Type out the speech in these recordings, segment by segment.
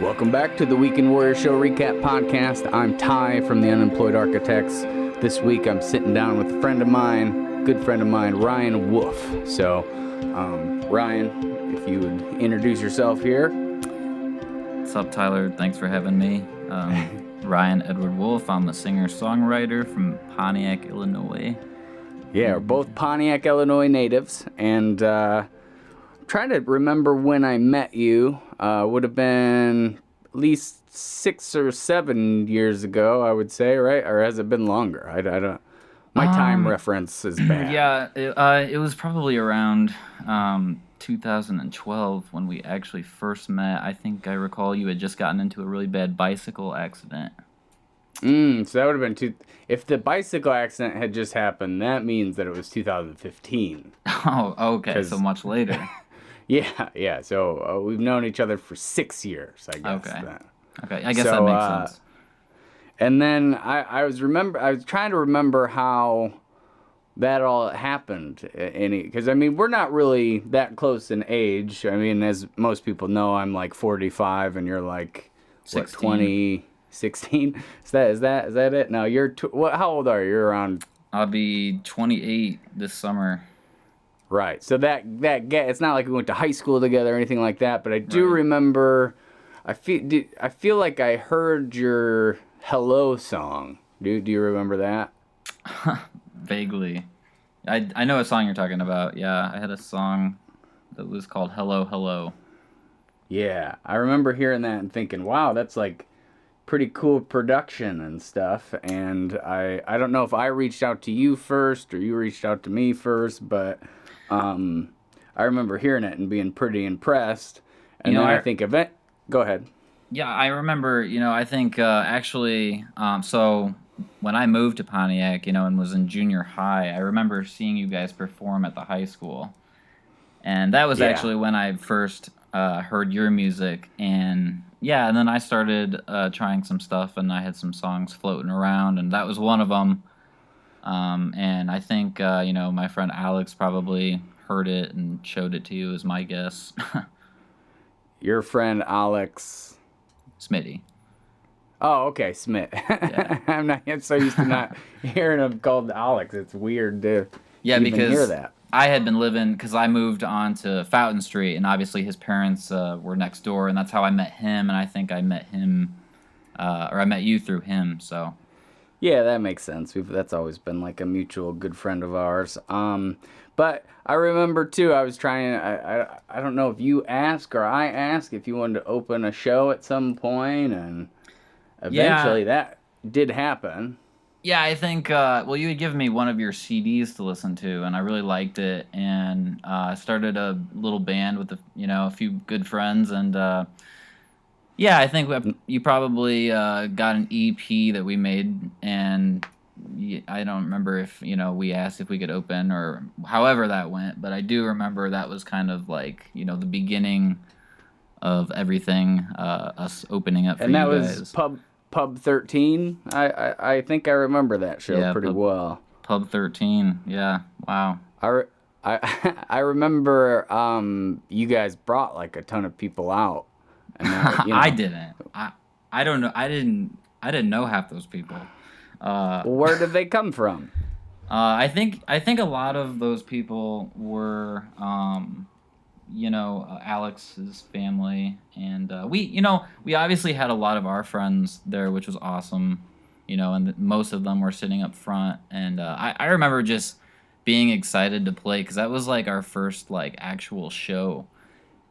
Welcome back to the Weekend Warrior Show Recap Podcast. I'm Ty from the Unemployed Architects. This week I'm sitting down with a friend of mine, good friend of mine, Ryan Wolf. So, Ryan, if you would introduce yourself here. What's up, Tyler? Thanks for having me. Ryan Edward Wolf. I'm a singer-songwriter from Pontiac, Illinois. Yeah, we're both Pontiac, Illinois natives, and trying to remember when I met you. Would have been at least 6 or 7 years ago, I would say, right? Or has it been longer? I don't. My time reference is bad. Yeah, it was probably around 2012 when we actually first met. I think I recall you had just gotten into a really bad bicycle accident. So that would have been if the bicycle accident had just happened, that means that it was 2015. Oh, okay, so much later. Yeah. So we've known each other for 6 years, I guess. Okay, I guess that makes sense. And then I was trying to remember how that all happened. Because, I mean, we're not really that close in age. I mean, as most people know, I'm like 45 and you're like, 16. 20, 16? Is that it? No, you're, how old are you? You're around... I'll be 28 this summer. Right. So that it's not like we went to high school together or anything like that, but I do remember I feel like I heard your Hello song. Do you remember that? Vaguely. I know a song you're talking about. Yeah, I had a song that was called Hello Hello. Yeah, I remember hearing that and thinking, "Wow, that's like pretty cool production and stuff." And I don't know if I reached out to you first or you reached out to me first, but I remember hearing it and being pretty impressed. And I think go ahead. Yeah, I remember, I think actually, so when I moved to Pontiac, and was in junior high, I remember seeing you guys perform at the high school. And that was actually when I first heard your music. And and then I started trying some stuff, and I had some songs floating around, and that was one of them. And I think, my friend Alex probably heard it and showed it to you, is my guess. Your friend Alex... Smitty. Oh, okay, Smith. Yeah. I'm so used to not hearing him called Alex. It's weird to even hear that. I had been living, because I moved on to Fountain Street, and obviously his parents were next door, and that's how I met him, and I think I met him, or I met you through him, so... Yeah, that makes sense. That's always been like a mutual good friend of ours. But I remember too, I was trying, I don't know if you asked or I asked if you wanted to open a show at some point, and eventually that did happen. Yeah, I think, you had given me one of your CDs to listen to, and I really liked it, and I started a little band with, a few good friends, and... I think you probably got an EP that we made, and I don't remember if, we asked if we could open or however that went, but I do remember that was kind of like, the beginning of everything, us opening up for you guys. And that was Pub 13? I think I remember that show pretty well. Pub 13, yeah, wow. I remember you guys brought like a ton of people out. And I didn't. I don't know. I didn't know half those people. Where did they come from? I think a lot of those people were, Alex's family, and we obviously had a lot of our friends there, which was awesome, and most of them were sitting up front, and I remember just being excited to play because that was like our first like actual show.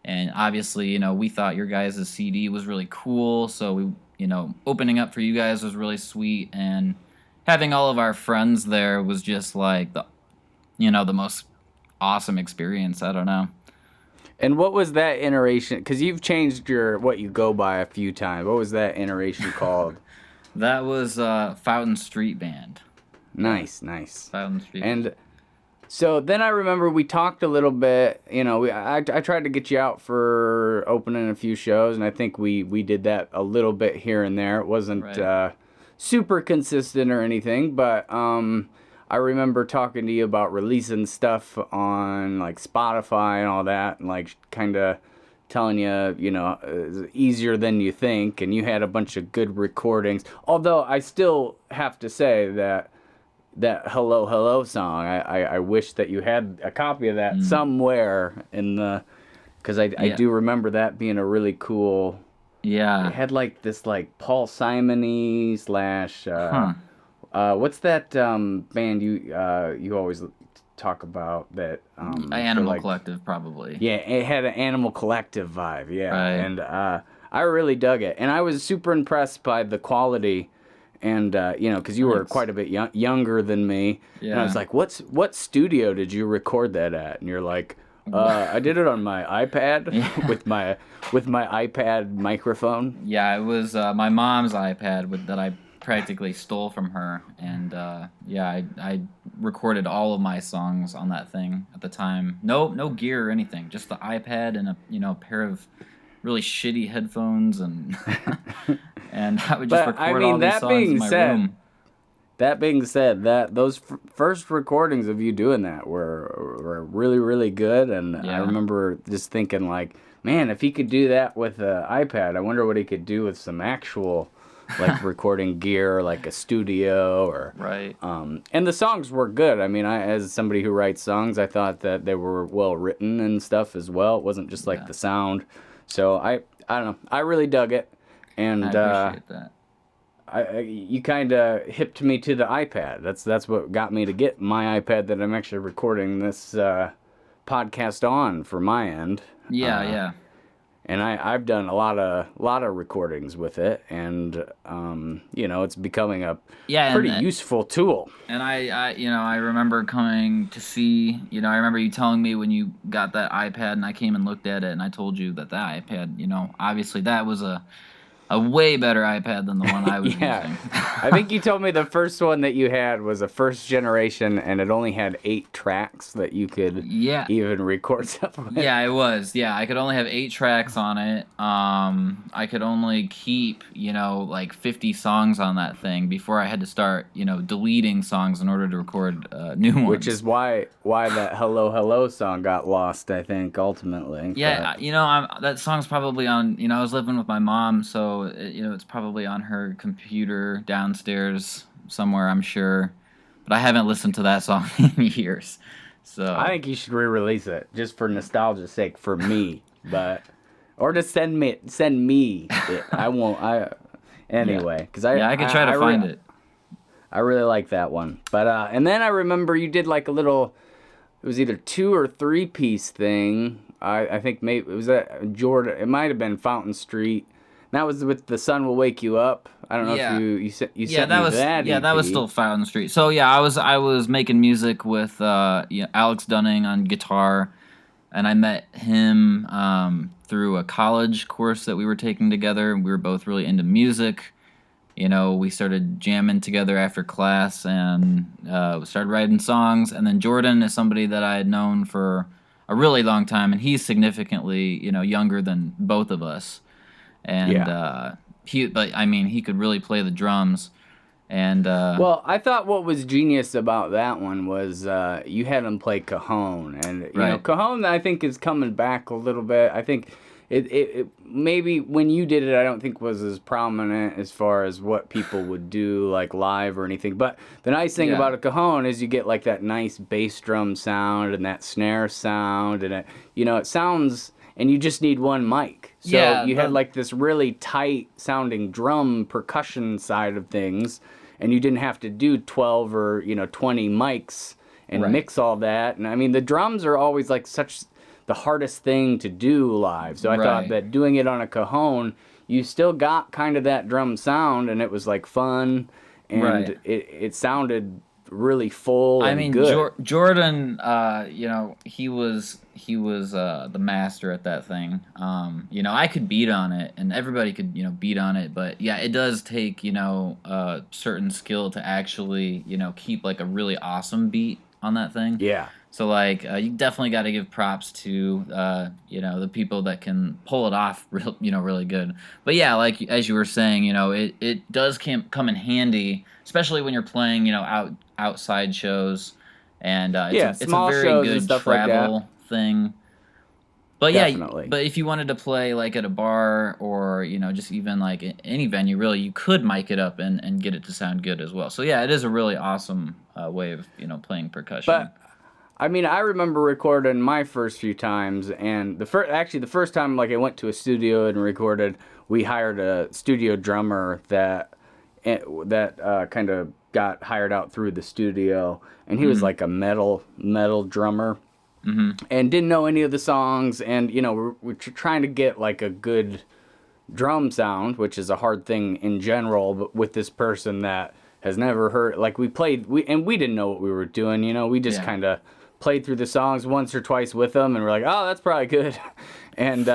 And obviously, we thought your guys' CD was really cool, so we, opening up for you guys was really sweet, and having all of our friends there was just like the most awesome experience. I don't know. And what was that iteration? Because you've changed what you go by a few times. What was that iteration called? That was Fountain Street Band. Nice. Fountain Street. And so then I remember we talked a little bit, I tried to get you out for opening a few shows, and I think we did that a little bit here and there. It wasn't super consistent or anything, but I remember talking to you about releasing stuff on like Spotify and all that, and like kind of telling you, it's easier than you think, and you had a bunch of good recordings. Although I still have to say that Hello Hello song, I wish that you had a copy of that somewhere in the, because I do remember that being a really cool. Yeah. It had like this like Paul Simony slash what's that band you always talk about that Animal like, Collective, probably. yeah, it had an Animal Collective vibe, yeah. Right. And I really dug it, and I was super impressed by the quality. And because you were quite a bit younger than me, Yeah. and I was like, what studio did you record that at? And you're like, I did it on my iPad with my iPad microphone. Yeah, it was my mom's iPad that I practically stole from her, and I recorded all of my songs on that thing at the time. No gear or anything, just the iPad and a pair of really shitty headphones, and and I would just record all these songs in my room. That being said, that those first recordings of you doing that were really, really good, and I remember just thinking like, man, if he could do that with an iPad, I wonder what he could do with some actual like recording gear, like a studio or right. And the songs were good. I mean, as somebody who writes songs, I thought that they were well written and stuff as well. It wasn't just like the sound. So I don't know. I really dug it, and I appreciate that. You kind of hipped me to the iPad. That's what got me to get my iPad that I'm actually recording this podcast on for my end. Yeah. And I've done a lot of recordings with it, and it's becoming a pretty useful tool. And I remember coming to see, I remember you telling me when you got that iPad, and I came and looked at it, and I told you that iPad, obviously that was a way better iPad than the one I was using. I think you told me the first one that you had was a first generation, and it only had 8 tracks that you could even record stuff with. Yeah, it was. Yeah, I could only have 8 tracks on it. I could only keep, like 50 songs on that thing before I had to start, deleting songs in order to record new ones. Which is why that Hello Hello song got lost, I think, ultimately. Yeah, that song's probably on, I was living with my mom, so it's probably on her computer downstairs somewhere, I'm sure. But I haven't listened to that song in years. So I think you should re-release it just for nostalgia's sake for me, or to send me it. I won't. Anyway, because I could try to find it. I really like that one, but and then I remember you did like a little. It was either 2 or 3 piece thing. I think maybe it was at Jordan. It might have been Fountain Street. That was with The Sun Will Wake You Up. I don't know if you sent me that EP. Yeah, that was still Fountain Street. So yeah, I was making music with Alex Dunning on guitar, and I met him through a college course that we were taking together. We were both really into music. We started jamming together after class, and we started writing songs. And then Jordan is somebody that I had known for a really long time, and he's significantly younger than both of us. And he could really play the drums. And well, I thought what was genius about that one was you had him play cajon, and cajon I think is coming back a little bit. I think it maybe when you did it, I don't think was as prominent as far as what people would do like live or anything. But the nice thing about a cajon is you get like that nice bass drum sound and that snare sound, and it sounds. And you just need one mic. So you had like this really tight sounding drum percussion side of things, and you didn't have to do 12 or 20 mics and mix all that. And I mean, the drums are always like such the hardest thing to do live. So I thought that doing it on a cajon, you still got kind of that drum sound, and it was like fun, and it sounded really full and good. Jordan, he was the master at that thing. I could beat on it, and everybody could beat on it, but it does take a certain skill to actually keep like a really awesome beat on that thing. Yeah. So like you definitely got to give props to the people that can pull it off really good. But like as you were saying, it does come in handy, especially when you're playing outside shows, and it's a very good travel thing. But yeah, definitely. but if you wanted to play like at a bar or just even like any venue, really, you could mic it up and get it to sound good as well. So yeah, it is a really awesome way of playing percussion. But I mean, I remember recording my first few times, and the first time like I went to a studio and recorded, we hired a studio drummer that kind of got hired out through the studio, and he was Mm-hmm. like a metal drummer, Mm-hmm. and didn't know any of the songs, and we're trying to get like a good drum sound, which is a hard thing in general, but with this person that has never heard, like we didn't know what we were doing, we just Yeah. kind of played through the songs once or twice with them, and we're like, oh, that's probably good. And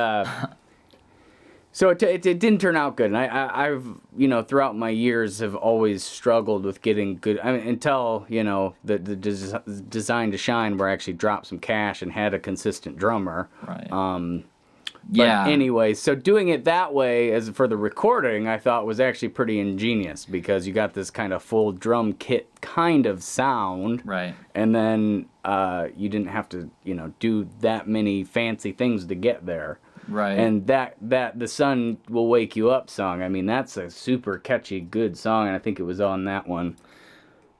so it didn't turn out good, and I've throughout my years have always struggled with getting good. I mean, until the design to shine, where I actually dropped some cash and had a consistent drummer. Right. But Yeah. anyway, so doing it that way as for the recording, I thought was actually pretty ingenious because you got this kind of full drum kit kind of sound, Right. and then you didn't have to do that many fancy things to get there. Right. And that "The Sun Will Wake You Up" song, I mean, that's a super catchy, good song, and I think it was on that one.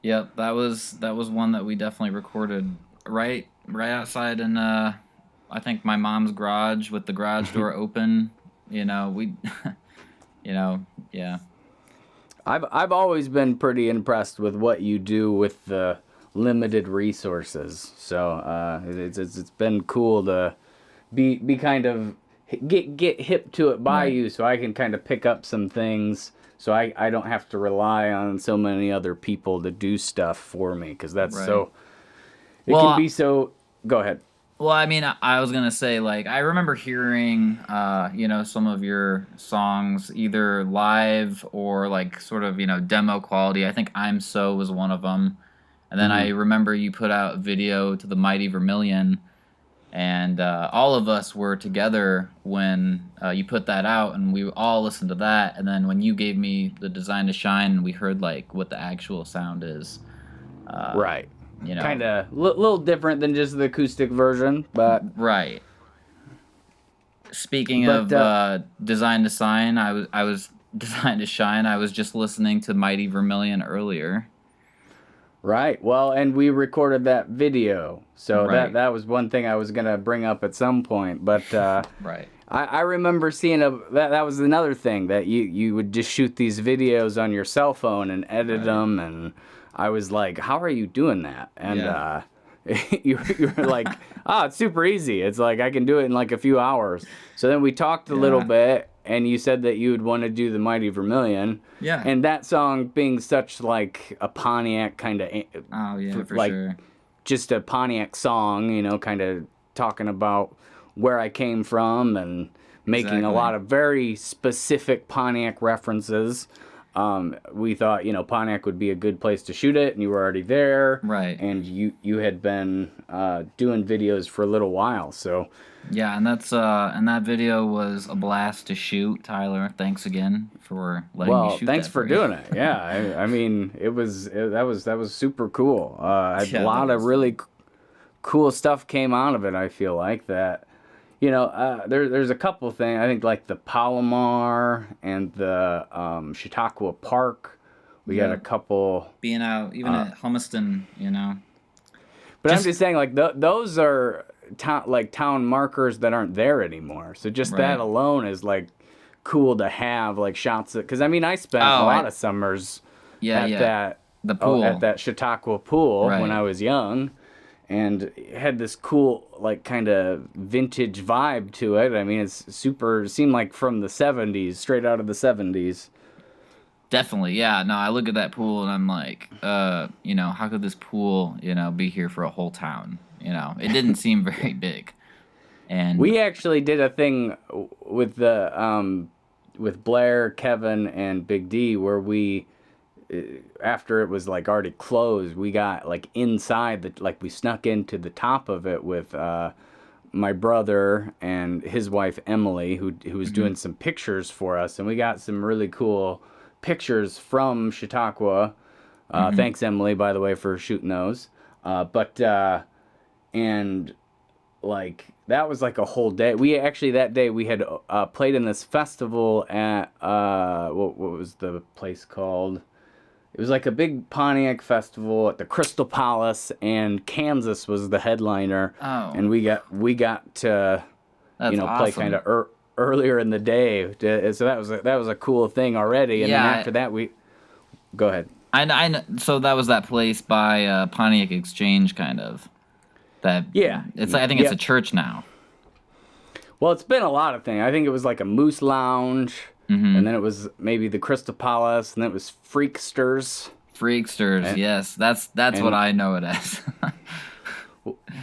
Yep, that was one that we definitely recorded right outside in I think my mom's garage with the garage door open. We yeah. I've always been pretty impressed with what you do with the limited resources. So it's been cool to be kind of get hip to it by Right. you, so I can kind of pick up some things. So I don't have to rely on so many other people to do stuff for me, because that's Right. so it Well, can be so. Go ahead. Well, I mean, I was gonna say, like, I remember hearing, some of your songs either live or like sort of, demo quality. I think "I'm So" was one of them, and then I Hmm. remember you put out video to the Mighty Vermilion, and all of us were together when you put that out, and we all listened to that. And then when you gave me the Design to Shine, we heard like what the actual sound is. Uh, Right. you know, Kind of little different than just the acoustic version, but right. Speaking but of Design to Sign, I was Design to Shine. I was just listening to Mighty Vermilion earlier. right. Well, and we recorded that video, so Right. that was one thing I was gonna bring up at some point. But Right. I remember seeing that was another thing that you would just shoot these videos on your cell phone and edit Right. them, and I was like, how are you doing that? And Yeah. you were like, oh, it's super easy. It's like I can do it in like a few hours. So then we talked a little Yeah. bit, and you said that you would want to do the Mighty Vermilion. Yeah. And that song being such like a Pontiac kind of Oh yeah, for like sure. just a Pontiac song, kind of talking about where I came from and making a Exactly. lot of very specific Pontiac references. We thought, Pontiac would be a good place to shoot it, and you were already there. Right. And you had been doing videos for a little while, so Yeah, and that video was a blast to shoot. Tyler, thanks again for letting me well, shoot thanks that for for you. doing it. Yeah, I mean, that was super cool. A Yeah, that lot of was really fun. cool stuff came out of it. I feel like that. There's a couple things. I think like the Palomar and the Chautauqua Park. We got Yeah, a couple. being out even at Humiston. But I'm Just just saying, like those are town markers that aren't there anymore. So just that right. alone is like cool to have, like shots. Because I mean, I spent a Oh, lot of summers yeah, at yeah. that The at pool. that Chautauqua pool when Right. I was young, and it had this cool like kind of vintage vibe to it. I mean, it's super. It seemed like from the '70s, straight out of the '70s. Definitely, yeah. No, I look at that pool and I'm like, how could this pool, be here for a whole town? It didn't seem very big. And We actually did a thing with the with Blair, Kevin, and Big D where we after it was like already closed, we got like inside the like we snuck into the top of it with my brother and his wife Emily, who was Mhm. doing some pictures for us, and we got some really cool pictures from Chautauqua. Mhm. Thanks, Emily, by the way, for shooting those. But and like that was like a whole day. We actually that day we had played in this festival at what was the place called? It was like a big Pontiac festival at the Crystal Palace, and Kansas was the headliner. Oh, And we got to that's play awesome. kind of earlier in the day. So that was a cool thing already. And then Yeah, after that we go ahead. I know. So that was that place by Pontiac Exchange, kind of. That Yeah. it's I think it's a Yep. church now. Well, it's been a lot of things. I think it was like a Moose Lounge, and then it was maybe the Crystal Palace, and then it was Freaksters. Freaksters, yes, that's what I know it as.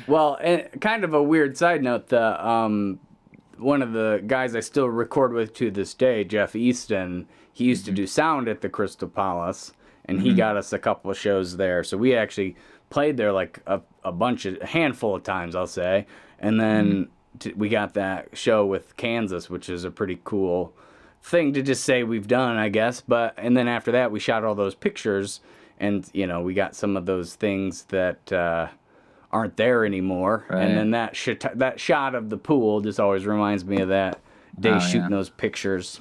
Well, and kind of a weird side note, the one of the guys I still record with to this day, Jeff Easton, he used to do sound at the Crystal Palace, and he got us a couple of shows there. So we actually played there like a handful of times, I'll say. And then we got that show with Kansas, which is a pretty cool thing to just say we've done, I guess. And then after that, we shot all those pictures, and we got some of those things that aren't there anymore. Right. And then that shot of the pool just always reminds me of that day shooting those pictures.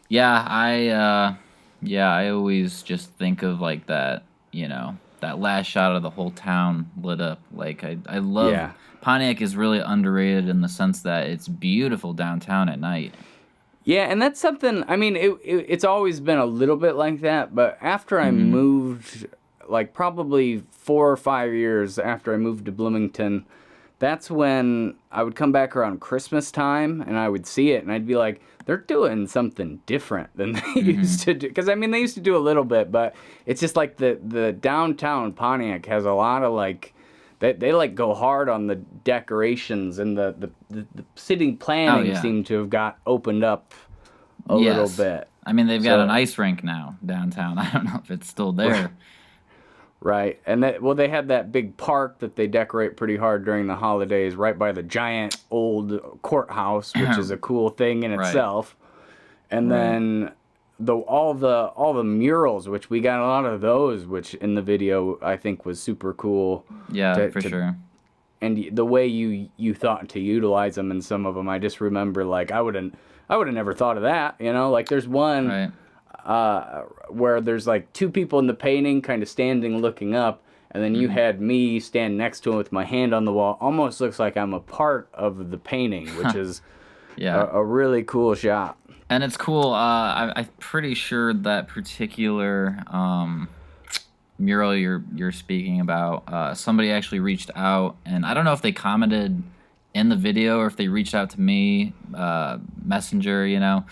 Yeah, I always just think of like that, that last shot of the whole town lit up. Like I love Pontiac is really underrated in the sense that it's beautiful downtown at night. Yeah, and that's something, I mean, it's always been a little bit like that, but after I moved, like probably 4 or 5 years after I moved to Bloomington, that's when I would come back around Christmas time, and I would see it, and I'd be like, they're doing something different than they used to do. Because, I mean, they used to do a little bit, but it's just like the downtown Pontiac has a lot of, like, they like go hard on the decorations, and the city planning seemed to have got opened up a little bit. I mean, they've got an ice rink now downtown. I don't know if it's still there. Right. And they had that big park that they decorate pretty hard during the holidays right by the giant old courthouse, which is a cool thing in itself. And then all the murals, which we got a lot of those, which in the video I think was super cool. Yeah, for sure. And the way you thought to utilize them in some of them, I just remember like I would have never thought of that, like there's one where there's like 2 people in the painting kind of standing looking up, and then you had me stand next to him with my hand on the wall. Almost looks like I'm a part of the painting, which is a really cool shot. And it's cool. I'm pretty sure that particular mural you're speaking about, somebody actually reached out, and I don't know if they commented in the video or if they reached out to me, Messenger,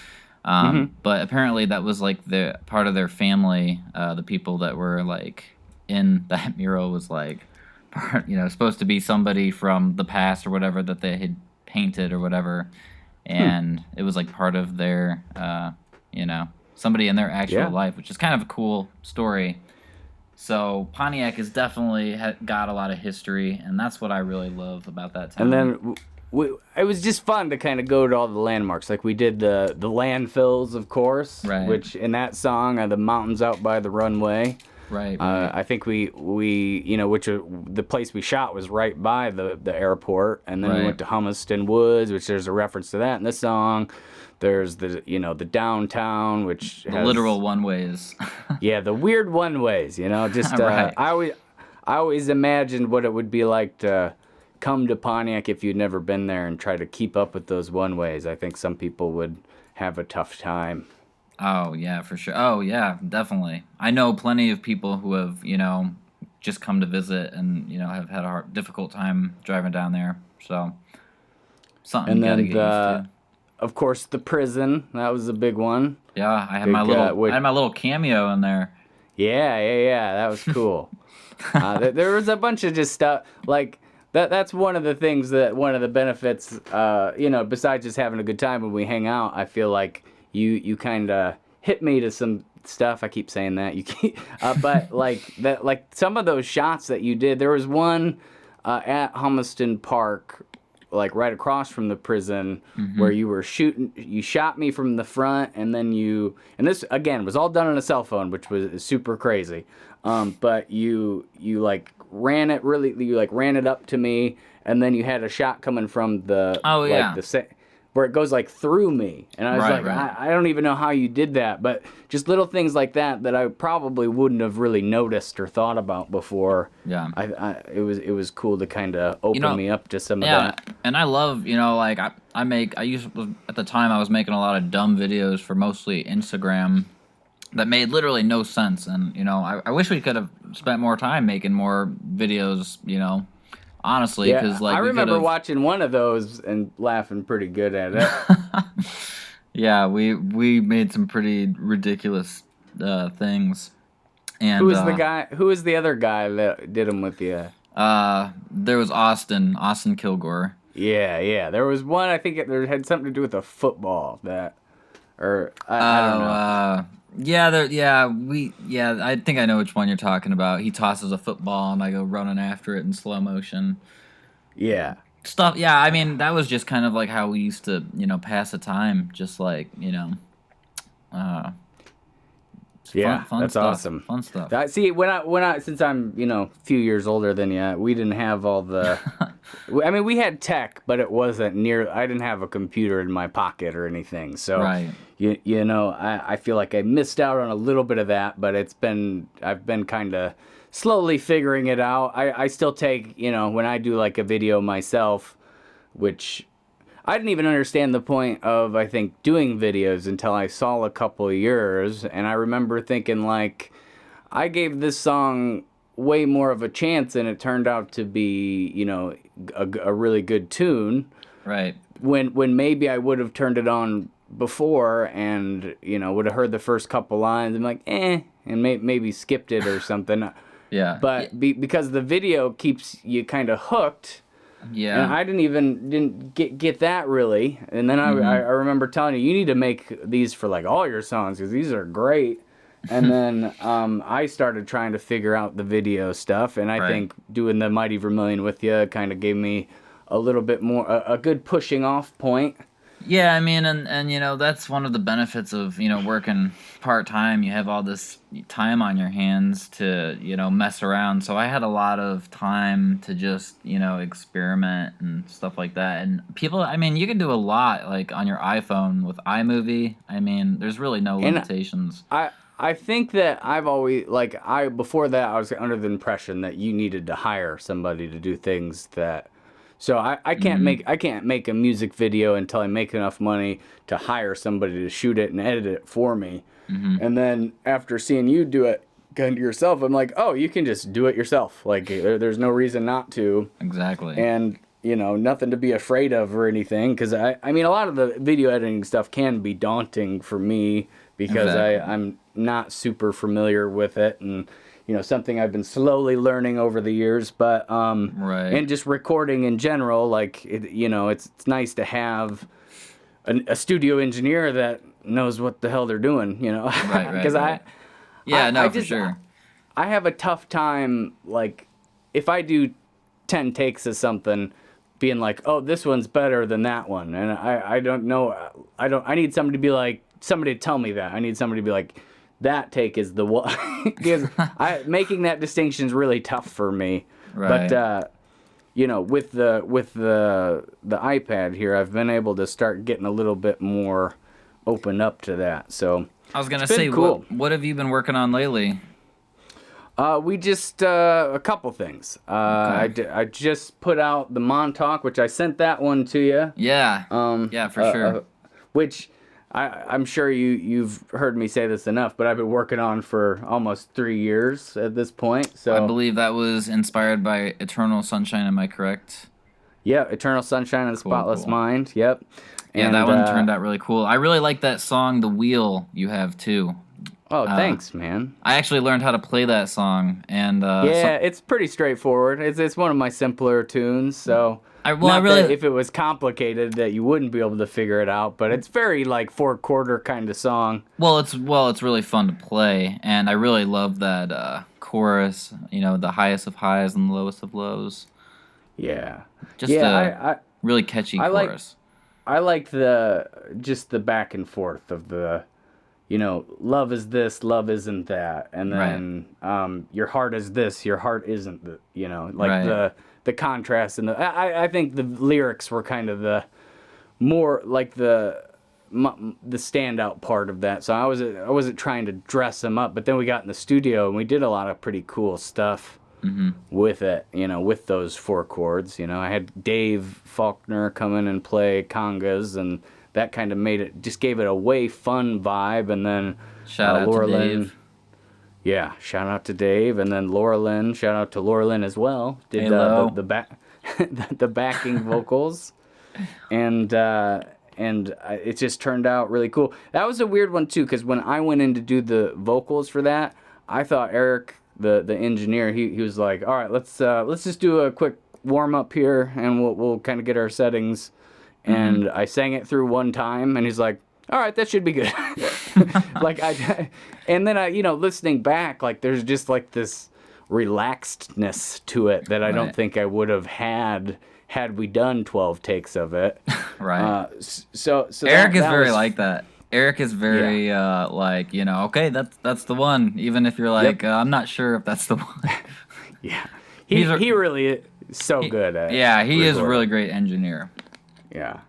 but apparently that was like the part of their family. The people that were like in that mural was like, supposed to be somebody from the past or whatever that they had painted or whatever. And it was like part of their, somebody in their actual life, which is kind of a cool story. So Pontiac has definitely got a lot of history, and that's what I really love about that town. And then it was just fun to kind of go to all the landmarks. Like we did the landfills, of course, which in that song are the mountains out by the runway. Right. I think we the place we shot was right by the airport, and then we went to Humiston Woods, which there's a reference to that in the song. There's the downtown, which the has literal one-ways. the weird one-ways. Just I always imagined what it would be like to come to Pontiac if you'd never been there and try to keep up with those one-ways. I think some people would have a tough time. Oh, yeah, for sure. Oh, yeah, definitely. I know plenty of people who have, just come to visit and, have had a difficult time driving down there. So, something you gotta get used to. Of course, the prison. That was a big one. Yeah, I had my little cameo in there. Yeah. That was cool. There was a bunch of just stuff like that. That's one of the things one of the benefits. Besides just having a good time when we hang out, I feel like you kind of hit me to some stuff. I keep saying that but like that, like some of those shots that you did. There was one at Humiston Park, like right across from the prison, where you were shooting. You shot me from the front, and then and this again was all done on a cell phone, which was super crazy. But you like ran it really, you like ran it up to me, and then you had a shot coming from the where it goes like through me, and I was Right, like, right. I don't even know how you did that, but just little things like that I probably wouldn't have really noticed or thought about before. Yeah. It was cool to kind of open me up to some of Yeah, that. and I love, like at the time I was making a lot of dumb videos for mostly Instagram that made literally no sense, and I wish we could have spent more time making more videos, honestly, Yeah, because I like we could remember have. watching one of those and laughing pretty good at it. Yeah, we made some pretty ridiculous things, Who and was the guy? Who was the other guy that did them with you? there was Austin Kilgore. Yeah. There was one. I think there had something to do with a football that, or I don't know. I think I know which one you're talking about. He tosses a football and I go running after it in slow motion. Yeah. Stuff, yeah, I mean, that was just kind of like how we used to, pass the time, just like, uh, Yeah, fun that's stuff. awesome. Fun stuff. See, when I since I'm a few years older than you, we didn't have all the. I mean, we had tech, but it wasn't near. I didn't have a computer in my pocket or anything. So, Right. I feel like I missed out on a little bit of that, but I've been kind of slowly figuring it out. I still take, when I do like a video myself, which I didn't even understand the point of, I think, doing videos until I saw a couple of yours, and I remember thinking, like, I gave this song way more of a chance, and it turned out to be, a really good tune. Right. When maybe I would have turned it on before and, would have heard the first couple lines and like, and maybe skipped it or something. Yeah. But because the video keeps you kind of hooked. Yeah. And I didn't get that really. And then I remember telling you need to make these for like all your songs because these are great. And then I started trying to figure out the video stuff, and I think doing the Mighty Vermilion with you kind of gave me a little bit more a good pushing off point. Yeah, I mean, and that's one of the benefits of working part time. You have all this time on your hands to mess around. So I had a lot of time to just experiment and stuff like that. And people, I mean, you can do a lot like on your iPhone with iMovie. I mean, there's really no limitations. I think that I've always before that I was under the impression that you needed to hire somebody to do things that. So I can't make a music video until I make enough money to hire somebody to shoot it and edit it for me. Mm-hmm. And then after seeing you do it kind of yourself, I'm like, oh, you can just do it yourself. Like there's no reason not to. Exactly. And nothing to be afraid of or anything. Because I mean, a lot of the video editing stuff can be daunting for me because I'm not super familiar with it and. Something I've been slowly learning over the years, but and just recording in general, like it's nice to have a studio engineer that knows what the hell they're doing, Right. Because For sure. I have a tough time, like if I do 10 takes of something, being like, oh, this one's better than that one, and I don't know, I need somebody to be like, somebody to tell me that. I need somebody to be like. That take is the one because making that distinction is really tough for me. Right. But with the iPad here, I've been able to start getting a little bit more open up to that. So I was gonna say, cool. What have you been working on lately? We just a couple things. Okay. I just put out the Montauk, which I sent that one to you. Yeah. Yeah, for sure. Which. I'm sure you've heard me say this enough, but I've been working on for almost 3 years at this point. So I believe that was inspired by Eternal Sunshine. Am I correct? Yeah, Eternal Sunshine of the Spotless Mind. Yep. Yeah, and that one turned out really cool. I really like that song, "The Wheel," you have too. Oh, thanks, man. I actually learned how to play that song, and it's pretty straightforward. It's one of my simpler tunes, so. That if it was complicated that you wouldn't be able to figure it out, but it's very like 4/4 kind of song. Well, it's really fun to play, and I really love that chorus. The highest of highs and the lowest of lows. Yeah, just a really catchy chorus. I like the back and forth of the, love is this, love isn't that, and Right. then your heart is this, your heart isn't like Right. the contrast and I think the lyrics were kind of the more like the standout part of that. So I wasn't trying to dress them up, but then we got in the studio and we did a lot of pretty cool stuff with it, with those four chords. I had Dave Faulkner come in and play congas, and that kind of just gave it a way fun vibe. And then Shout out Laura to Lynn, Dave. yeah, shout out to Dave, and then Laura Lynn, shout out to Laura Lynn as well. Did Hello. the back the backing vocals, and it just turned out really cool. That was a weird one too, because when I went in to do the vocals for that, I thought Eric, the engineer, he was like, all right, let's just do a quick warm up here, and we'll kind of get our settings. And I sang it through one time, and he's like, all right, that should be good. And then listening back, like there's just like this relaxedness to it that I don't Right. think I would have had we done 12 takes of it. Right. So Eric is that very was, like that. Eric is very like, okay, that's the one. Even if you're like, I'm not sure if that's the one. yeah. He's a- He really is so good at Yeah, he is a recording. really great engineer. Yeah.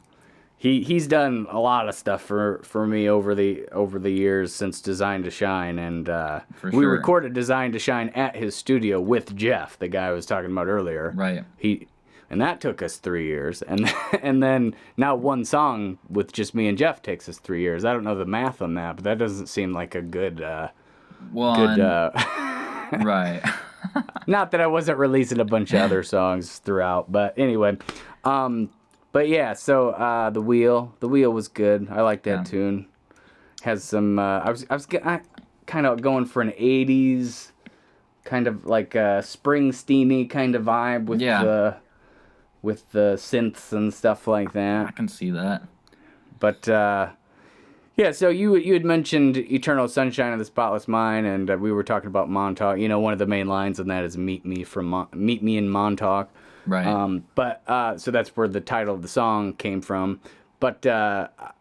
He's done a lot of stuff for me over the years since Design to Shine, and For we sure. recorded Design to Shine at his studio with Jeff, the guy I was talking about earlier. Right. And that took us 3 years, and then now one song with just me and Jeff takes us 3 years. I don't know the math on that, but that doesn't seem like a good Well, good. right. Not that I wasn't releasing a bunch of other songs throughout, but anyway. But yeah, so the wheel was good. I like that Yeah. tune. Has some. I was kind of going for an '80s kind of like Springsteeny kind of vibe with the synths and stuff like I that. can see that. But yeah, so you had mentioned Eternal Sunshine of the Spotless Mind, and we were talking about Montauk. One of the main lines in that is "Meet me in Montauk." Right. So that's where the title of the song came from. But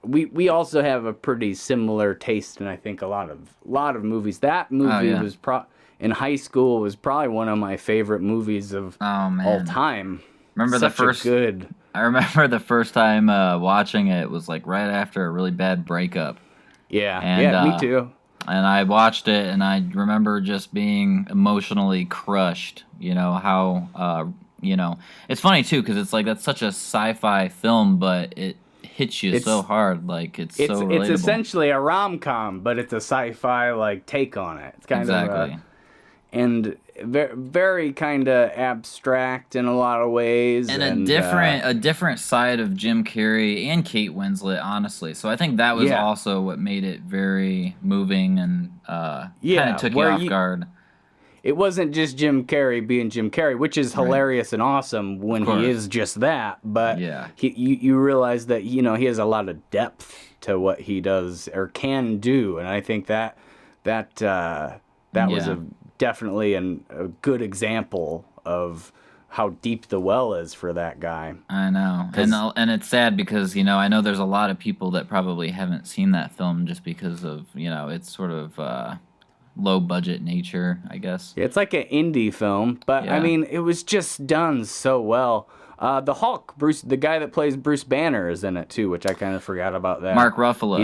we also have a pretty similar taste in, I think, a lot of movies. That movie yeah. was in high school was probably one of my favorite movies of Oh, man. all time. Remember Such the first a good. I remember the first time watching it was like right after a really bad breakup. Yeah, And, me too. And I watched it, and I remember just being emotionally crushed. How it's funny too, because it's like that's such a sci-fi film, but it hits you so hard, like it's so relatable. It's essentially a rom-com, but it's a sci-fi like take on it. It's kind Exactly. of and very, very kind of abstract in a lot of ways, And a a different side of Jim Carrey and Kate Winslet, honestly. So I think that was also what made it very moving and kind of took you off guard. It wasn't just Jim Carrey being Jim Carrey, which is hilarious and awesome when he is just that. But you realize that he has a lot of depth to what he does or can do, and I think that was definitely a good example of how deep the well is for that guy. I know, and it's sad because I know there's a lot of people that probably haven't seen that film just because of its sort of low budget nature, I guess. Yeah, it's like an indie film, but I mean, it was just done so well. The Hulk, the guy that plays Bruce Banner, is in it too, which I kind of forgot about that. Mark Ruffalo.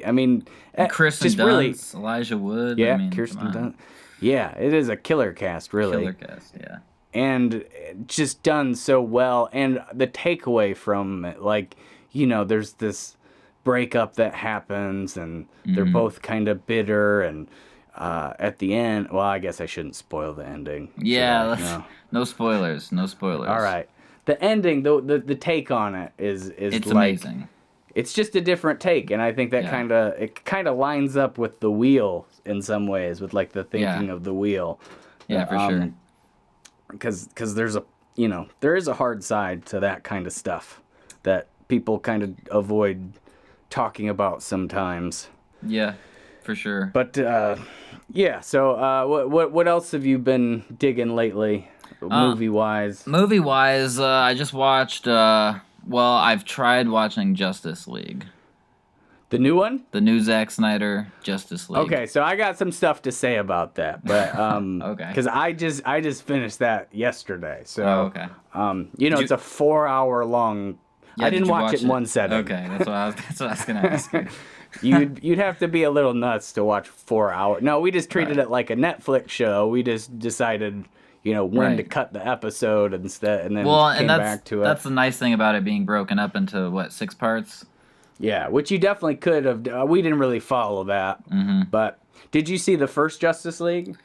I mean, and Kristen just Dunst, really, Elijah Wood. Yeah, I mean, Kirsten Dunst. Yeah, it is a killer cast, really. Killer cast, yeah. And just done so well, and the takeaway from it, like, there's this breakup that happens, and they're both kind of bitter, and at the end, well, I guess I shouldn't spoil the ending. Yeah, no spoilers. No spoilers. All right. The ending, the take on it is it's like, amazing. It's just a different take, and I think that kind of lines up with The Wheel in some ways, with like the thinking of The Wheel. Yeah, for sure. Because there's there is a hard side to that kind of stuff that people kind of avoid talking about sometimes. Yeah, for sure. But yeah, so what else have you been digging lately, movie wise? Movie wise, I just watched. I've tried watching Justice League. The new one? The new Zack Snyder Justice League. Okay, so I got some stuff to say about that, but Okay. because I just finished that yesterday. So okay. It's a 4 hour long. Yeah, I didn't did you watch it in one setting. Okay, that's what I was gonna ask you. You'd have to be a little nuts to watch 4 hours. No, we just treated it like a Netflix show. We just decided, when to cut the episode instead, and then came back to it. That's the nice thing about it being broken up into 6 parts. Yeah, which you definitely could have. We didn't really follow that. Mm-hmm. But did you see the first Justice League?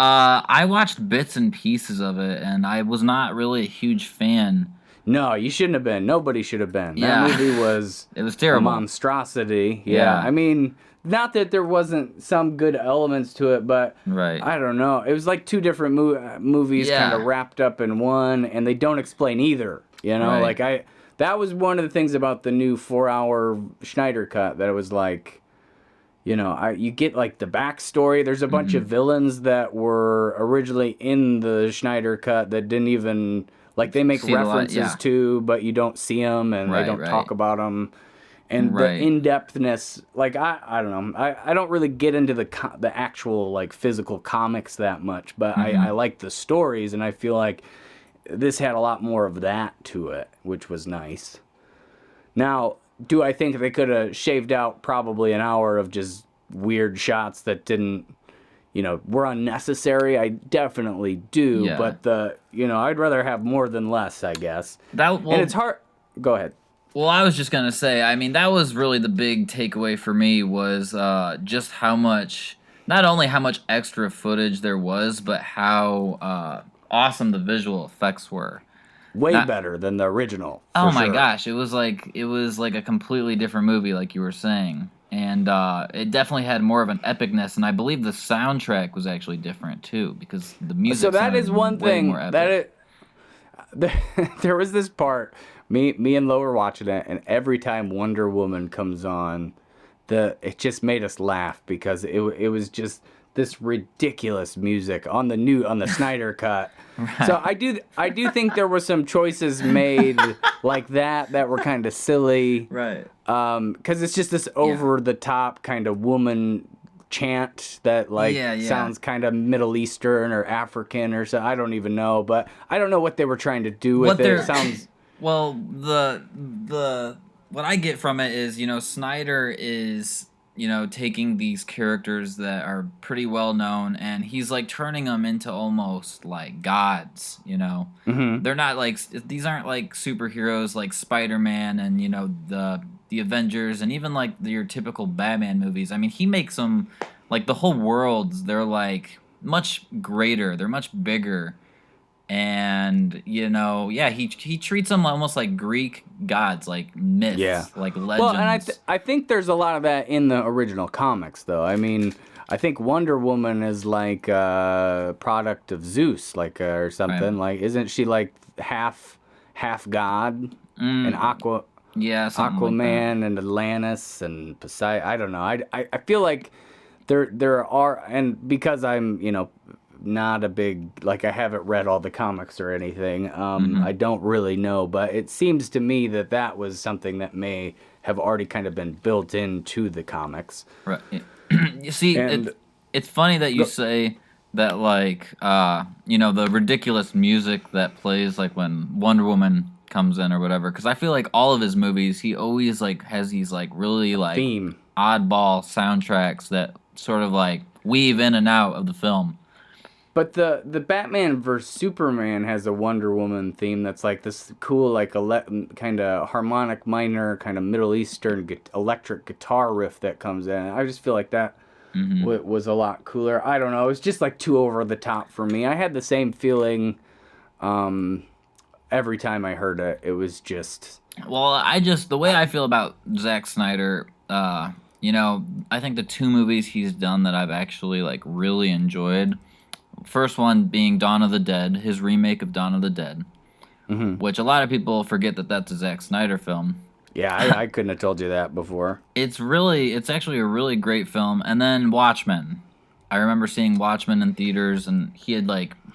I watched bits and pieces of it, and I was not really a huge fan. No, you shouldn't have been. Nobody should have been. Yeah. That movie was It was terrible. a monstrosity. Yeah. I mean, not that there wasn't some good elements to it, but Right. I don't know. It was like two different movies kind of wrapped up in one, and they don't explain either. Right. That was one of the things about the new 4 hour Schneider cut, that it was like, you get like the backstory. There's a bunch of villains that were originally in the Schneider cut that didn't even, like, they make See the references yeah. to, but you don't see them, and they don't talk about them. And the in-depthness, like, I don't know. I don't really get into the actual, like, physical comics that much, but I like the stories, and I feel like this had a lot more of that to it, which was nice. Now, do I think they could have shaved out probably an hour of just weird shots that didn't, were unnecessary? I definitely do, Yeah. but I'd rather have more than less, I guess. And it's hard. Go ahead. Well, I was just going to say, I mean, that was really the big takeaway for me was just how much, not only how much extra footage there was, but how awesome the visual effects were. Way better than the original. Oh my gosh, it was like a completely different movie, like you were saying. And it definitely had more of an epicness, and I believe the soundtrack was actually different too, because the music. So that is one thing more epic. there was this part. Me and Lo were watching it, and every time Wonder Woman comes on, it just made us laugh because it was just this ridiculous music on the Snyder cut. Right. So I do think there were some choices made like that were kind of silly. Right. Because it's just this over the top kind of woman chant that sounds kind of Middle Eastern or African or so. I don't even know, but I don't know what they were trying to do with it. It sounds. Well, the what I get from it is, Snyder is, taking these characters that are pretty well known, and he's like turning them into almost like gods, Mm-hmm. They're not like, these aren't like superheroes like Spider-Man and, the Avengers and even like your typical Batman movies. I mean, he makes them like the whole worlds, they're like much greater, they're much bigger. And he treats them almost like Greek gods, like myths, like legends. Well, and I think there's a lot of that in the original comics, though. I mean, I think Wonder Woman is like a product of Zeus, or something. Right. Like, isn't she like half god? And Aquaman like and Atlantis and Poseidon. I don't know. I feel like there are, and because I'm not a big, I haven't read all the comics or anything. I don't really know, but it seems to me that was something that may have already kind of been built into the comics. Right. You see, it's funny that you say that, the ridiculous music that plays when Wonder Woman comes in or whatever, because I feel like all of his movies, he always has these really theme oddball soundtracks that sort of weave in and out of the film. But the Batman vs Superman has a Wonder Woman theme that's like this cool, kind of harmonic minor, kind of Middle Eastern electric guitar riff that comes in. I just feel like that was a lot cooler. I don't know. It was just too over the top for me. I had the same feeling every time I heard it. It was just. Well, the way I feel about Zack Snyder, I think the two movies he's done that I've actually really enjoyed. First one being Dawn of the Dead, his remake of Dawn of the Dead, which a lot of people forget that's a Zack Snyder film. Yeah, I couldn't have told you that before. It's actually a really great film. And then Watchmen. I remember seeing Watchmen in theaters, and he had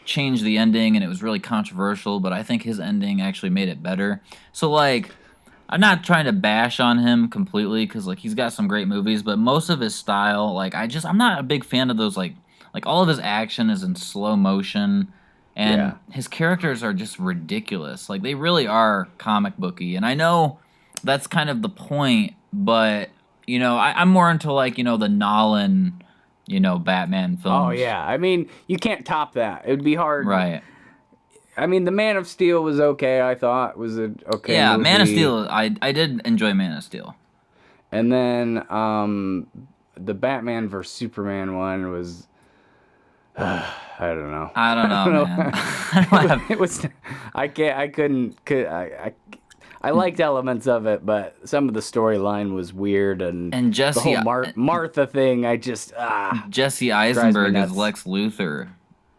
changed the ending, and it was really controversial, but I think his ending actually made it better. So I'm not trying to bash on him completely because like he's got some great movies, but most of his style, like I'm not a big fan of those like all of his action is in slow motion, and Yeah. his characters are just ridiculous. Like they really are comic booky, and I know that's kind of the point, but I'm more into like the Nolan, Batman Oh films, yeah. I mean, you can't top that. It'd be hard. right? I mean, The Man of Steel was okay. I thought was an okay Yeah, Man of movie. Steel. I did enjoy Man of Steel. And then the Batman vs Superman one was I don't know. I don't I know, don't man. know. I don't have. It was I can't I couldn't could I liked elements of it, but some of the storyline was weird, and And the whole Martha thing, I just Jesse drives me Eisenberg as nuts. Lex Luthor.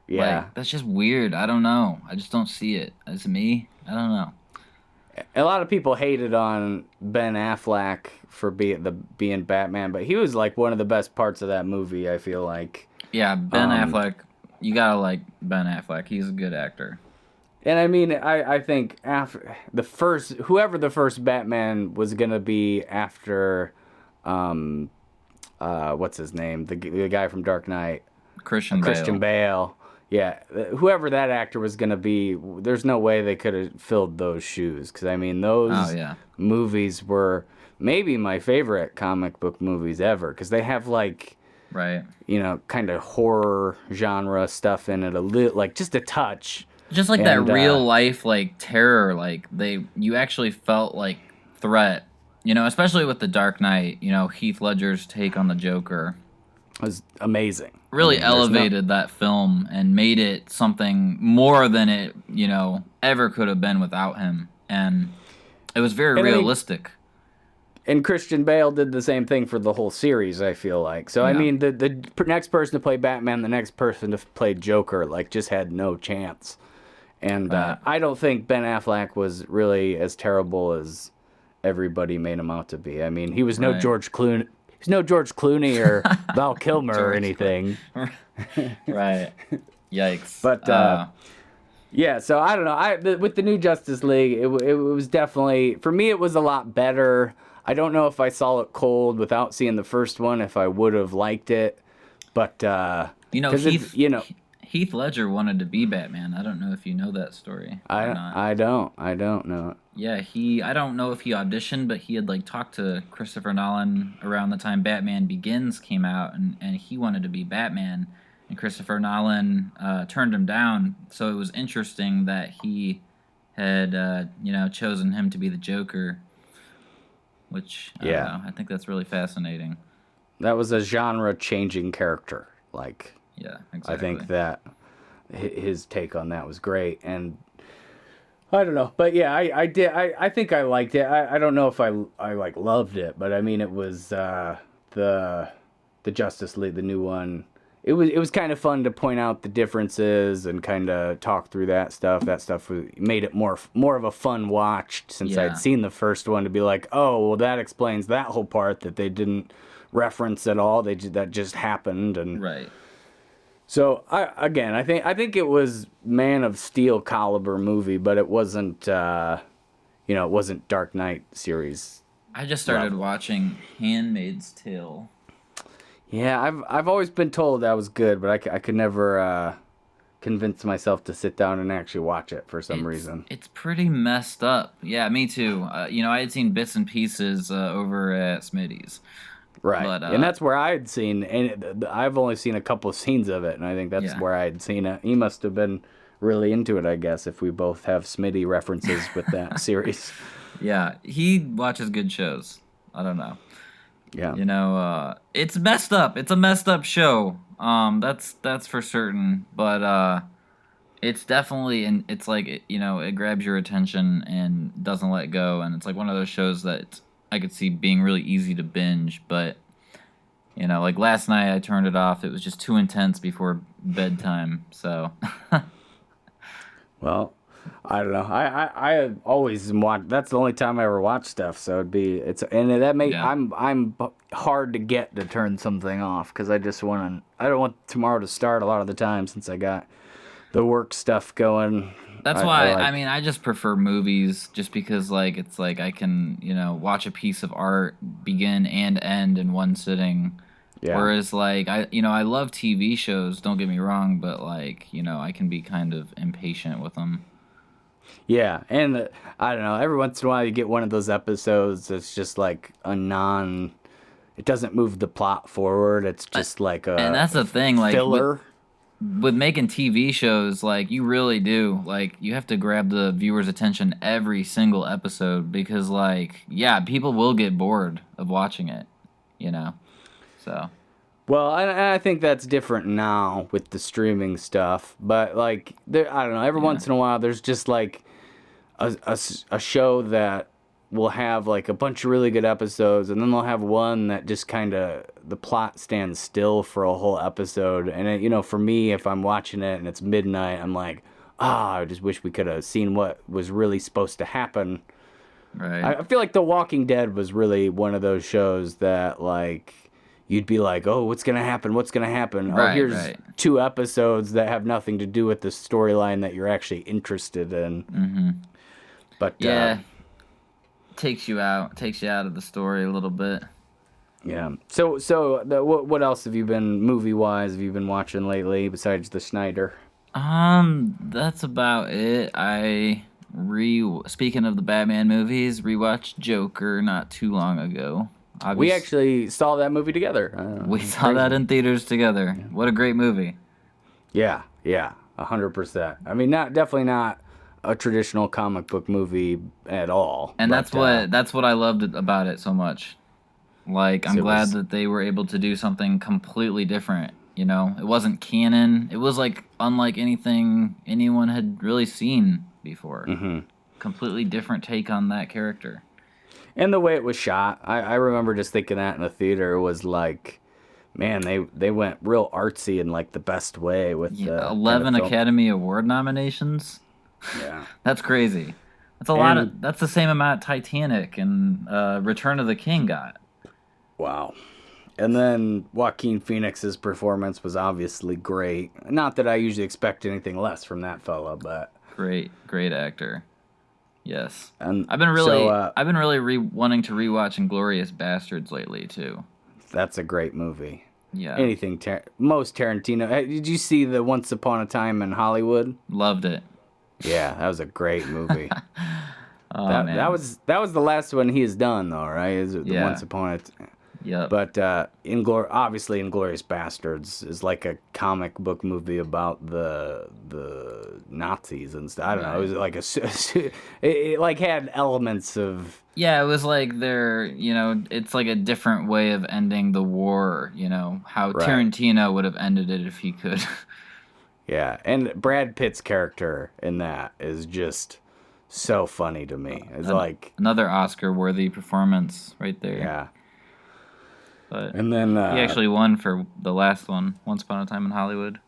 Yeah. Like that's just weird. I don't know. I just don't see it. It's me. I don't know. A lot of people hated on Ben Affleck for being Batman, but he was like one of the best parts of that movie, I feel like. Yeah, Ben Um, Affleck. You gotta like Ben Affleck. He's a good actor. And I mean, I think after whoever the first Batman was gonna be after, what's his name, the guy from Dark Knight, Christian Christian Bale. Bale. Yeah, whoever that actor was gonna be, there's no way they could have filled those shoes. Because I mean, Oh those yeah. movies were maybe my favorite comic book movies ever. Because they have like, Right. kind of horror genre stuff in it, like just a touch. Just like that And real life like terror. Like you actually felt like threat. Especially with the Dark Knight. Heath Ledger's take on the Joker. it was amazing. Really I mean, there's no- elevated that film and made it something more than it, ever could have been without him. And it was very And I mean, realistic. and Christian Bale did the same thing for the whole series, I feel like. So I Yeah. mean, the next person to play Batman, the next person to play Joker, like just had no chance. And Right. I don't think Ben Affleck was really as terrible as everybody made him out to be. I mean, he was no Right. George Clooney. He's no George Clooney or Val Kilmer or George anything. Right. Yikes. But yeah, so I don't know. With the new Justice League, it was definitely, for me, it was a lot better. I don't know if I saw it cold without seeing the first one, if I would have liked it, but 'cause it's, Heath Ledger wanted to be Batman. I don't know if you know that story or not. I don't know it. Yeah, I don't know if he auditioned, but he had like talked to Christopher Nolan around the time Batman Begins came out, and he wanted to be Batman, and Christopher Nolan turned him down. So it was interesting that he had chosen him to be the Joker, which I don't know. I think that's really fascinating. That was a genre-changing character. Like, Yeah, I exactly. think that his take on that was great, and I don't know, but yeah, I did. I think I liked it. I don't know if I like loved it, but I mean, it was the Justice League, the new one. It was kind of fun to point out the differences and kind of talk through that stuff. That stuff made it more of a fun watch since Yeah. I'd seen the first one, to be like, oh, well, that explains that whole part that they didn't reference at all. That just happened, and Right. so I think it was Man of Steel caliber movie, but it wasn't it wasn't Dark Knight series. I just started watching Handmaid's Tale. Yeah, I've always been told that was good, but I could never convince myself to sit down and actually watch it for some reason. It's pretty messed up. Yeah, me too. I had seen bits and pieces over at Smitty's. Right, But, and that's where I had seen, and I've only seen a couple of scenes of it, and I think that's Yeah. where I had seen it. He must have been really into it, I guess, if we both have Smitty references with that series. Yeah, he watches good shows. I don't know. Yeah. It's messed up. It's a messed up show. That's for certain. But it's definitely, and it's like it grabs your attention and doesn't let go, and it's like one of those shows that I could see being really easy to binge, but like last night I turned it off. It was just too intense before bedtime. So Well, I don't know. I always watch. That's the only time I ever watch stuff. So Yeah. I'm hard to get to turn something off because I don't want tomorrow to start a lot of the time since I got the work stuff going. That's I why, like. I mean, I just prefer movies just because, like, it's like I can, watch a piece of art begin and end in one sitting. Yeah. Whereas, like, I love TV shows, don't get me wrong, but, like, I can be kind of impatient with them. Yeah, and I don't know. Every once in a while, you get one of those episodes that's just like a non. It doesn't move the plot forward. It's Uh, just like And a that's the thing, like, filler. with making TV shows, like, you really do. Like, you have to grab the viewer's attention every single episode because, like, yeah, people will get bored of watching it, you know? So. Well, I think that's different now with the streaming stuff. But like, I don't know. Every Yeah. once in a while, there's just like a show that will have like a bunch of really good episodes, and then they'll have one that just kind of the plot stands still for a whole episode. And for me, if I'm watching it and it's midnight, I'm like, I just wish we could have seen what was really supposed to happen. Right. I feel like The Walking Dead was really one of those shows that like you'd be like, oh, what's gonna happen? What's gonna happen? Oh, Right, here's right. 2 episodes that have nothing to do with the storyline that you're actually interested in. Mm-hmm. But Yeah. Takes you out of the story a little bit. yeah. So what else have you been movie wise? Have you been watching lately besides the Snyder? That's about it. Speaking of the Batman movies, rewatched Joker not too long ago. We actually saw that movie together. We saw that in theaters together. What a great movie. Yeah, 100%. I mean, definitely not a traditional comic book movie at all. And but, that's what I loved about it so much. Like, I'm glad that they were able to do something completely different. It wasn't canon. It was like unlike anything anyone had really seen before. Mm-hmm. Completely different take on that character. And the way it was shot, I remember just thinking that in the theater was like, man, they went real artsy in like the best way with the 11 kind of Academy Award nominations. Yeah. That's crazy. That's a lot of. That's the same amount Titanic and Return of the King got. Wow. And then Joaquin Phoenix's performance was obviously great. Not that I usually expect anything less from that fella, but great actor. Yes. And I've been really wanting to rewatch Inglourious Bastards lately too. That's a great movie. Yeah. Anything most Tarantino. Hey, did you see the Once Upon a Time in Hollywood? Loved it. Yeah, that was a great movie. Man. That was the last one he has done though, right? Is it the Once Upon a Time? Yep. But obviously Inglourious Bastards is like a comic book movie about the Nazis and stuff. I don't know. It was like it like had elements of. Yeah, it was like it's like a different way of ending the war, how Tarantino would have ended it if he could. Yeah, and Brad Pitt's character in that is just so funny to me. It's like another Oscar-worthy performance right there. Yeah. But and then he actually won for the last one, Once Upon a Time in Hollywood.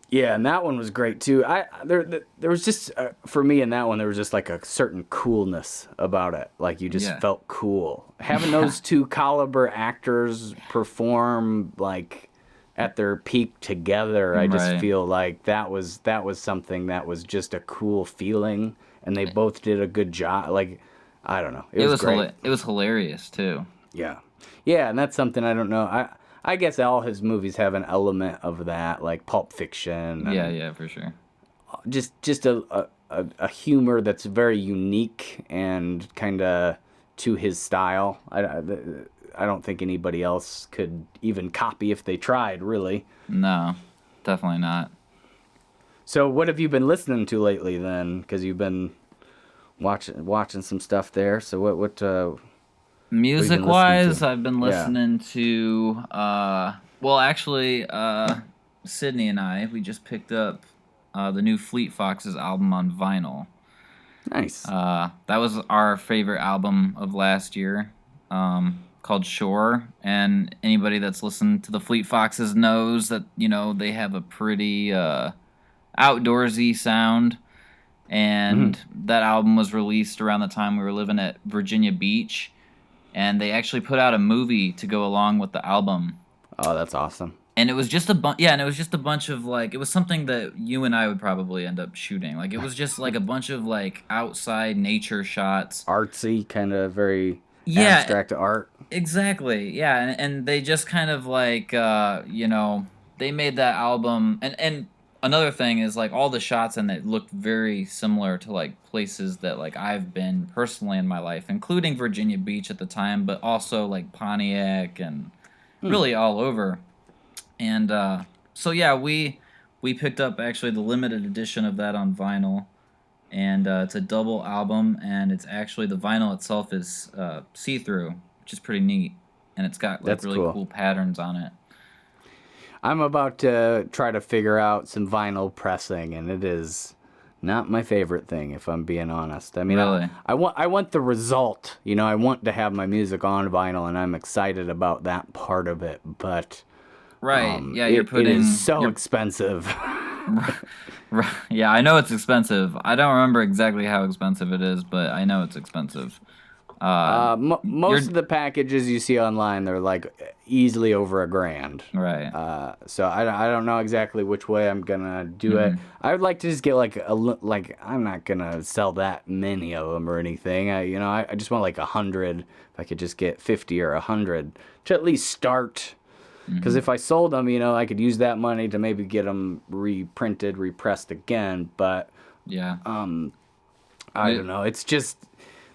Yeah, and that one was great too. There was just for me in that one there was just like a certain coolness about it. Like you just felt cool having those two caliber actors perform like at their peak together. I just feel like that was something that was just a cool feeling, and they both did a good job. Like I don't know, it was great. It was hilarious too. Yeah, and that's something I don't know. I guess all his movies have an element of that, like Pulp Fiction. Yeah, for sure. Just a humor that's very unique and kind of to his style. I don't think anybody else could even copy if they tried, really. No, definitely not. So what have you been listening to lately then? Because you've been watching some stuff there. So what music-wise, I've been listening to Sydney and I, we just picked up the new Fleet Foxes album on vinyl. Nice. That was our favorite album of last year, called Shore. And anybody that's listened to the Fleet Foxes knows that, they have a pretty outdoorsy sound. And that album was released around the time we were living at Virginia Beach. And they actually put out a movie to go along with the album. Oh, that's awesome. and it was just a bunch. Yeah, and it was just a bunch of like, it was something that you and I would probably end up shooting. Like, it was just like a bunch of like outside nature shots. Artsy, kind of very Yeah, abstract art. exactly. Yeah, and they just kind of like they made that album, and another thing is like all the shots in it looked very similar to like places that like I've been personally in my life, including Virginia Beach at the time, but also like Pontiac and Hmm. really all over. And so yeah, we picked up actually the limited edition of that on vinyl, and it's a double album, and it's actually the vinyl itself is see through, which is pretty neat, and it's got like That's really cool. cool patterns on it. I'm about to try to figure out some vinyl pressing, and it is not my favorite thing, if I'm being honest. I mean, Really? I want the result. You know, I want to have my music on vinyl, and I'm excited about that part of it. But Right. Yeah, it is so expensive. yeah, I know it's expensive. I don't remember exactly how expensive it is, but I know it's expensive. You're Most of the packages you see online, they're like easily over $1,000. right. So I don't know exactly which way I'm gonna do it. Mhm. I would like to just get like like I'm not gonna sell that many of them or anything. I just want like 100. If I could just get 50 or 100 to at least start. Because if I sold them, I could use that money to maybe get them reprinted, repressed again. But Yeah. I don't know. It's just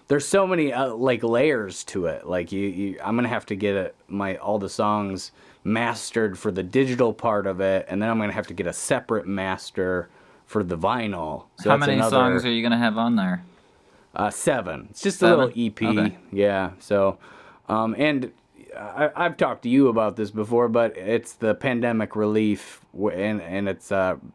there's so many like layers to it. Like I'm gonna have to get all the songs mastered for the digital part of it, and then I'm gonna have to get a separate master for the vinyl. So How that's many songs another are you gonna have on there? 7. It's just a little 7? EP. Okay. Yeah. So, and I've talked to you about this before, but it's the pandemic relief, and it's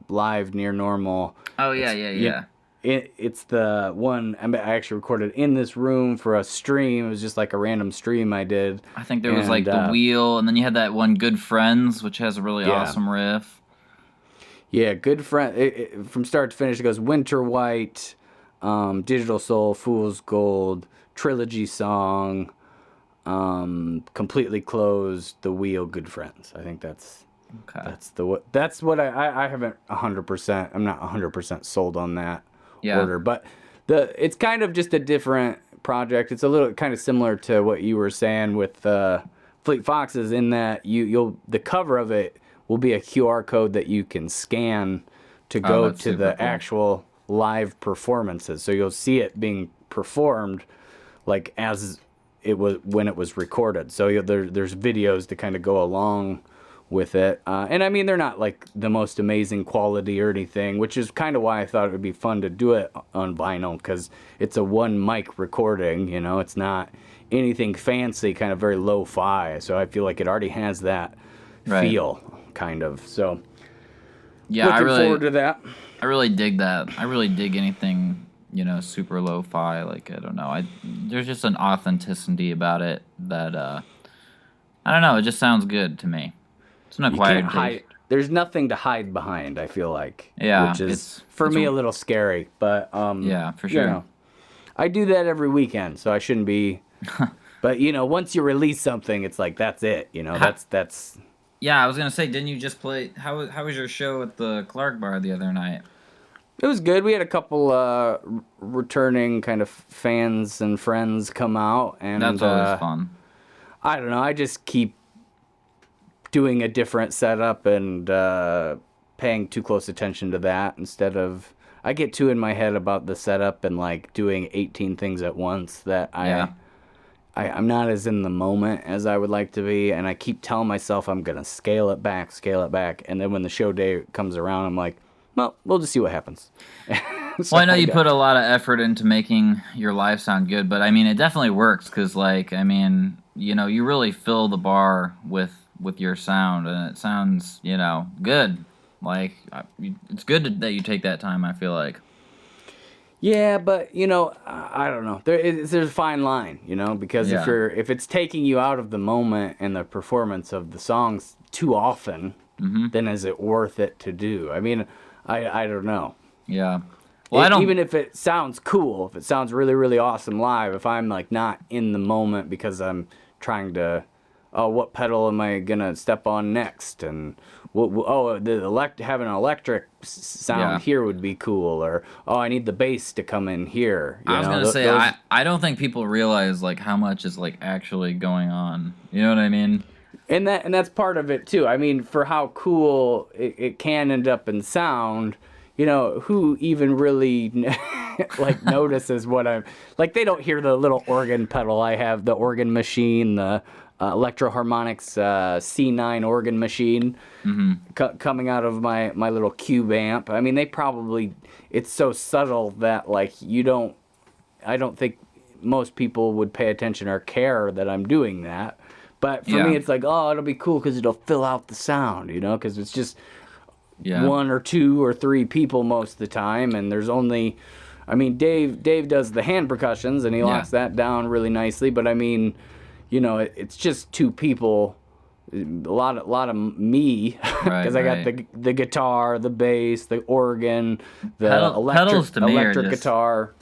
live near normal. Oh yeah, It's yeah, you, yeah. it's the one I actually recorded in this room for a stream. It was just like a random stream I did. I think there was And like the wheel, and then you had that one Good Friends, which has a really yeah, awesome riff. yeah, good friend. From start to finish, it goes Winter White, Digital Soul, Fool's Gold, Trilogy Song, Completely Closed, The Wheel, Good Friends. I think Okay. that's what I haven't 100%. I'm not 100% sold on that Yeah. order, but it's kind of just a different project. It's a little kind of similar to what you were saying with Fleet Foxes, in that the cover of it will be a QR code that you can scan to Oh, go that's to super the cool. actual live performances. So you'll see it being performed like as it was when it was recorded. So there's videos to kind of go along with it. And I mean, they're not like the most amazing quality or anything, which is kind of why I thought it would be fun to do it on vinyl, because it's a one mic recording, it's not anything fancy, kind of very lo-fi. So I feel like it already has that Right. feel, kind of. So Yeah, looking forward to that. I really dig that. I really dig anything, super lo-fi. Like, I don't know. There's just an authenticity about it that I don't know. It just sounds good to me. It's an You can't acquired hide. taste. There's nothing to hide behind, I feel like, Yeah, which is it's for it's me a little scary. But yeah, for sure. I do that every weekend, so I shouldn't be. But once you release something, it's like that's it. Ha- That's. Yeah, I was gonna say, didn't you just play? How was your show at the Clark Bar the other night? It was good. We had a couple returning kind of fans and friends come out, and That's always fun. I don't know. I just keep doing a different setup and paying too close attention to that instead of. I get too in my head about the setup and like doing 18 things at once that Yeah. I'm not as in the moment as I would like to be, and I keep telling myself I'm gonna scale it back, and then when the show day comes around, I'm like, well, we'll just see what happens. So Well, I know you got- put a lot of effort into making your live sound good, but I mean, it definitely works because, like, I mean, you really fill the bar with your sound, and it sounds, good. Like, it's good that you take that time. I feel like. Yeah, but I don't know. There's a fine line, because Yeah. if it's taking you out of the moment and the performance of the songs too often, then is it worth it to do? I mean, I don't know. Yeah. Well, I don't. Even if it sounds cool, if it sounds really really awesome live, if I'm like not in the moment because I'm trying to oh, what pedal am I gonna step on next, and having an electric sound Yeah. here would be cool, or oh, I need the bass to come in here. I was gonna say I don't think people realize like how much is like actually going on. You know what I mean? and that's part of it too. I mean, for how cool it can end up in sound, who even really like notices what I'm like? They don't hear the little organ pedal I have, the organ machine, the Electro-Harmonix C9 organ machine coming out of my little cube amp. I mean, it's so subtle that like I don't think most people would pay attention or care that I'm doing that. But for me, it's like, oh, it'll be cool because it'll fill out the sound, because it's just one or two or three people most of the time, and there's only, I mean, Dave does the hand percussions, and he locks that down really nicely, but I mean, it's just two people, a lot of me, because I got the guitar, the bass, the organ, the pedals to me electric guitar.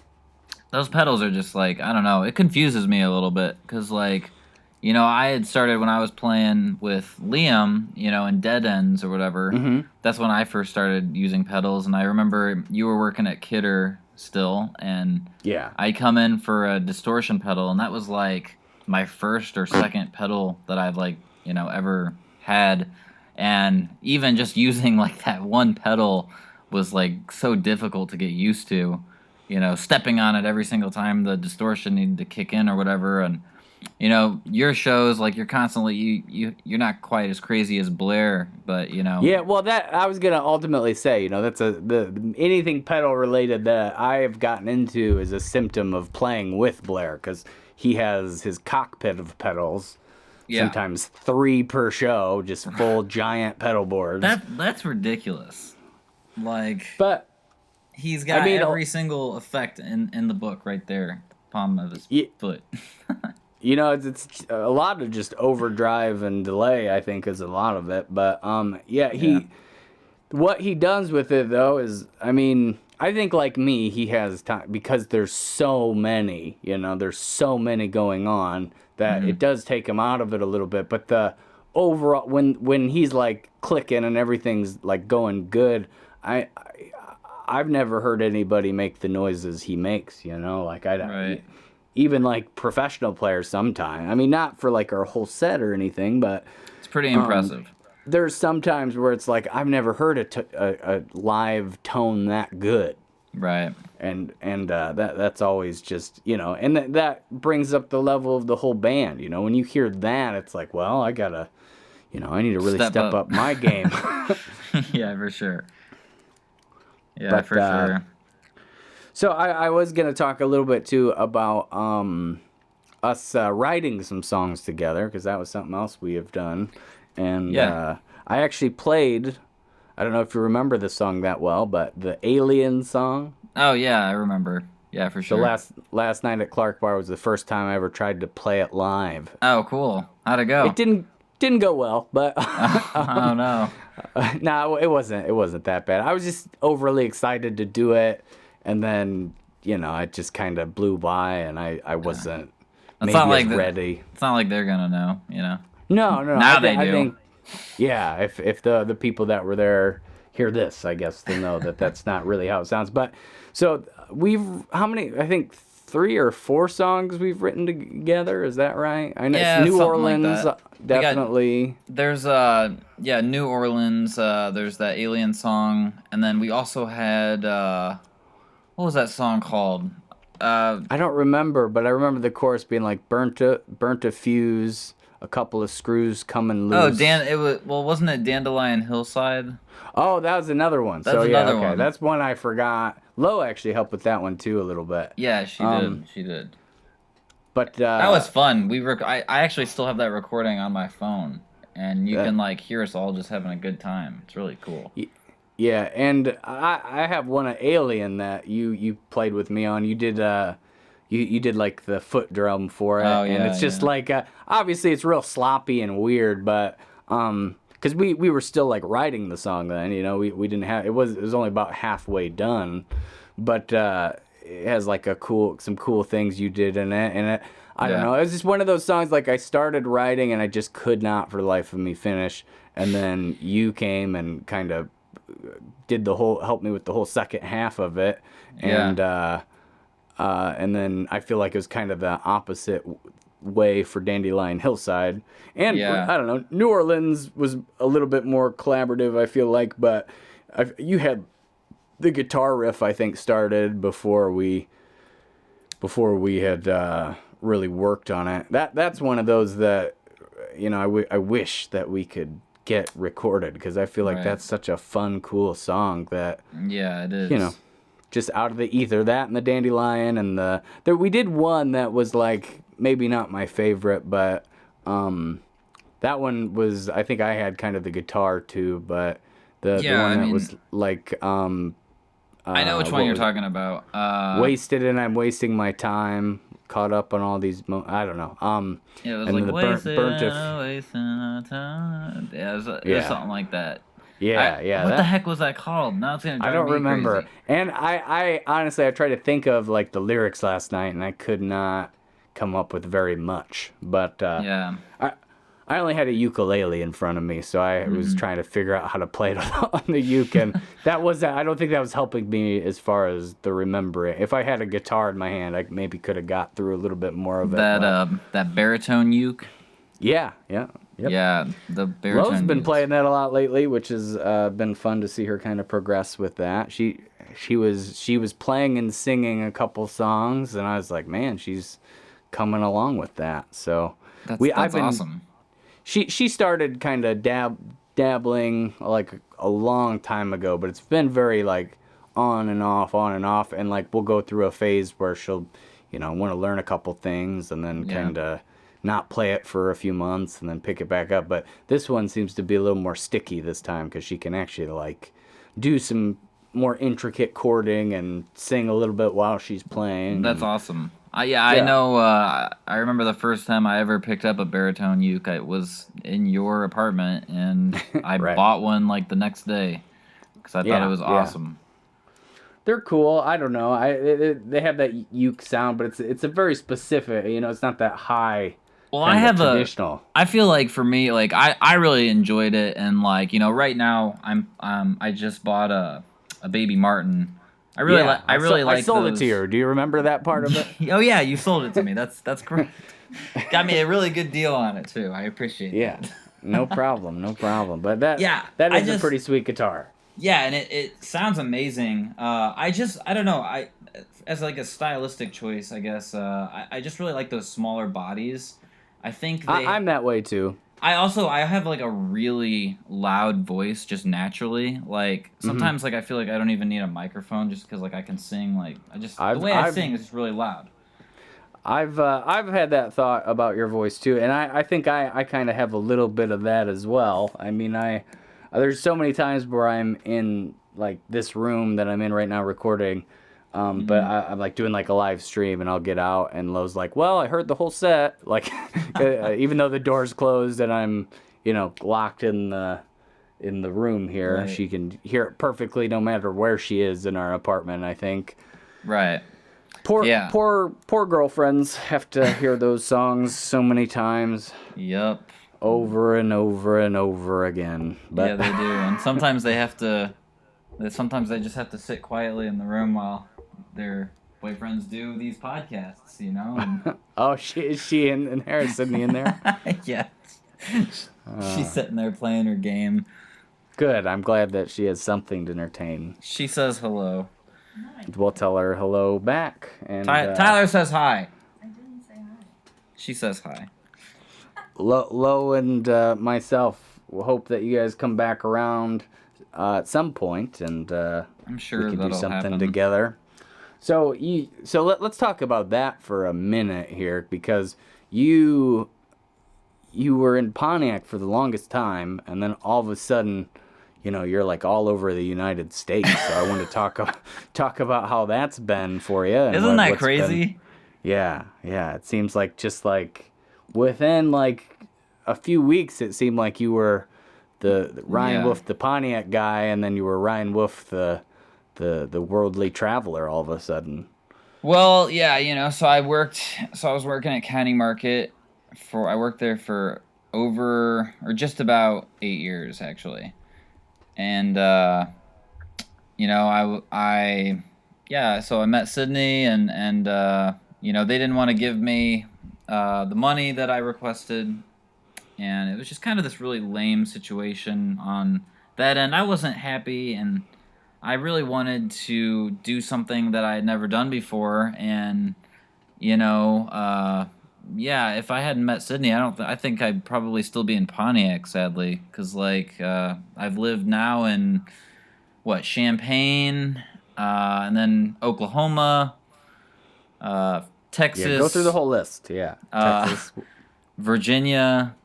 Those pedals are just like, I don't know, it confuses me a little bit, because like, I had started when I was playing with Liam, in Dead Ends or whatever. Mm-hmm. That's when I first started using pedals, and I remember you were working at Kidder still, and I come in for a distortion pedal, and that was like my first or second pedal that I've like, ever had, and even just using like that one pedal was like so difficult to get used to, stepping on it every single time the distortion needed to kick in or whatever, and your shows, like, you're constantly you're not quite as crazy as Blair, but Yeah, well, that I was gonna ultimately say, that's anything pedal related that I have gotten into is a symptom of playing with Blair, because he has his cockpit of pedals. Sometimes 3 per show, just full giant pedal boards. That's ridiculous. Like, but he's got every single effect in the book right there, palm of his foot. It's a lot of just overdrive and delay, I think, is a lot of it. But, what he does with it, though, is, I mean, I think like me, he has time, because there's so many, there's so many going on, that it does take him out of it a little bit. But the overall, when he's, like, clicking and everything's, like, going good, I've never heard anybody make the noises he makes, like, even like professional players sometimes. I mean, not for like our whole set or anything, but it's pretty impressive. There's some times where it's like, I've never heard a live tone that good. Right. And that's always just, and that brings up the level of the whole band. When you hear that, it's like, well, I gotta, I need to really step up my game. Yeah, for sure. Yeah, for sure. So I was going to talk a little bit, too, about us writing some songs together, because that was something else we have done. And I actually played, I don't know if you remember the song that well, but the Alien song. Oh, yeah, I remember. Yeah, for sure. So last night at Clark Bar was the first time I ever tried to play it live. Oh, cool. How'd it go? It didn't go well, but oh no. No, it wasn't that bad. I was just overly excited to do it. And then, it just kind of blew by, and I wasn't ready. It's not like they're going to know, No. Now they do. I think, if the people that were there hear this, I guess they'll know that that's not really how it sounds. But, so, I think 3 or 4 songs we've written together, is that right? I know New Orleans, like definitely. There's, New Orleans, there's that Alien song, and then we also had, what was that song called? I don't remember, but I remember the chorus being like burnt a fuse, a couple of screws coming loose. Wasn't it Dandelion Hillside? Oh, that was another one. That's another one. That's one I forgot. Lo actually helped with that one too a little bit. Yeah, she did. She did. But that was fun. I actually still have that recording on my phone, and you can like hear us all just having a good time. It's really cool. Yeah, and I have one of Alien that you played with me on. You did you did like the foot drum for it, and it's just like obviously it's real sloppy and weird, but because we were still like writing the song then, we didn't have it was only about halfway done, but it has like some cool things you did in it, and I don't Yeah. know. It was just one of those songs like I started writing and I just could not for the life of me finish, and then you came and kind of helped me with the whole second half of it, Yeah. and then I feel like it was kind of the opposite way for Dandelion Hillside. And Yeah. I don't know, New Orleans was a little bit more collaborative, I feel like, but you had the guitar riff, I think, started before we had really worked on it. That's one of those that, you know, I wish that we could get recorded, because I feel like Right. that's such a fun, cool song that, Yeah, it is. you know, just out of the ether. That and the Dandelion and we did one that was like maybe not my favorite, but that one was, I think I had kind of the guitar too, but the Yeah, one I that mean, was like I know which one you're talking about. wasted and I'm wasting my time, caught up on all these I don't know. It was and like then the wasting burnt our time. Yeah, it was yeah. something like that. Yeah, What the heck was that called? Now it's gonna drive I don't me remember. crazy. And I honestly, I tried to think of like the lyrics last night, and I could not come up with very much. But Yeah. I only had a ukulele in front of me, so I was trying to figure out how to play it on the uke, and I don't think that was helping me as far as the remembering. If I had a guitar in my hand, I maybe could have got through a little bit more of it. That baritone uke. Yeah. Yep. Yeah, the baritone. Love's been ukes. playing that a lot lately, which has been fun to see her kind of progress with that. She was playing and singing a couple songs, and I was like, man, she's coming along with that. So That's awesome. She started kind of dabbling like a long time ago, but it's been very like on and off, and like we'll go through a phase where she'll, you know, want to learn a couple things and then Yeah. kind of not play it for a few months and then pick it back up. But this one seems to be a little more sticky this time, because she can actually like do some more intricate chording and sing a little bit while she's playing. That's and, awesome. I know. I remember the first time I ever picked up a baritone uke. It was in your apartment, and I Right. bought one like the next day because I thought Yeah, it was yeah. awesome. They're cool. I don't know. They have that uke sound, but it's a very specific. You know, it's not that high. Well, kind I of have traditional. I feel like for me, like I really enjoyed it, and like, you know, right now I just bought a baby Martin. I really like. I really like. I sold those. it to you. Do you remember that part of it? Oh yeah, you sold it to me. That's great. Got me a really good deal on it too. I appreciate Yeah. that. No problem. But that Yeah, that I is a just- pretty sweet guitar. Yeah, and it sounds amazing. I don't know. As like a stylistic choice, I guess. I just really like those smaller bodies. I think I'm that way too. I have like a really loud voice just naturally. Like sometimes like I feel like I don't even need a microphone just because like I can sing like the way I sing is just really loud. I've had that thought about your voice too, and I think I kind of have a little bit of that as well. I mean, there's so many times where I'm in like this room that I'm in right now recording, but I'm like doing like a live stream, and I'll get out, and Lo's like, "Well, I heard the whole set," like even though the door's closed and I'm, you know, locked in the room here, Right. she can hear it perfectly no matter where she is in our apartment. I think. Right. Poor Yeah. girlfriends have to hear those songs so many times, Yep. over and over and over again. But Yeah, they do. And sometimes they have to. Sometimes they just have to sit quietly in the room while their boyfriends do these podcasts. You know. And oh, is she in there? Is Sydney in there? yeah. She's sitting there playing her game. Good. I'm glad that she has something to entertain. She says hello. We'll tell her hello back. And Tyler says hi. I didn't say hi. She says hi. Lo and myself will hope that you guys come back around at some point, and I'm sure we can that'll do something happen. together. So let's talk about that for a minute here, because you were in Pontiac for the longest time, and then all of a sudden, you know, you're like all over the United States. So I want to talk about how that's been for you. And Isn't that what's crazy? been- yeah. It seems like just like within like a few weeks, it seemed like you were the Ryan Yeah. Wolf, the Pontiac guy, and then you were Ryan Wolf, the worldly traveler all of a sudden. Well, yeah, so I was working at County Market I worked there for over, or just about 8 years, actually. And, yeah, so I met Sydney and they didn't want to give me, the money that I requested. And it was just kind of this really lame situation on that end. I wasn't happy, and I really wanted to do something that I had never done before, and you know, uh, yeah, if I hadn't met Sydney, I think I'd probably still be in Pontiac, sadly, because I've lived now in Champaign, and then Oklahoma, Yeah, go through the Texas, whole list. Yeah, uh, Texas. Virginia.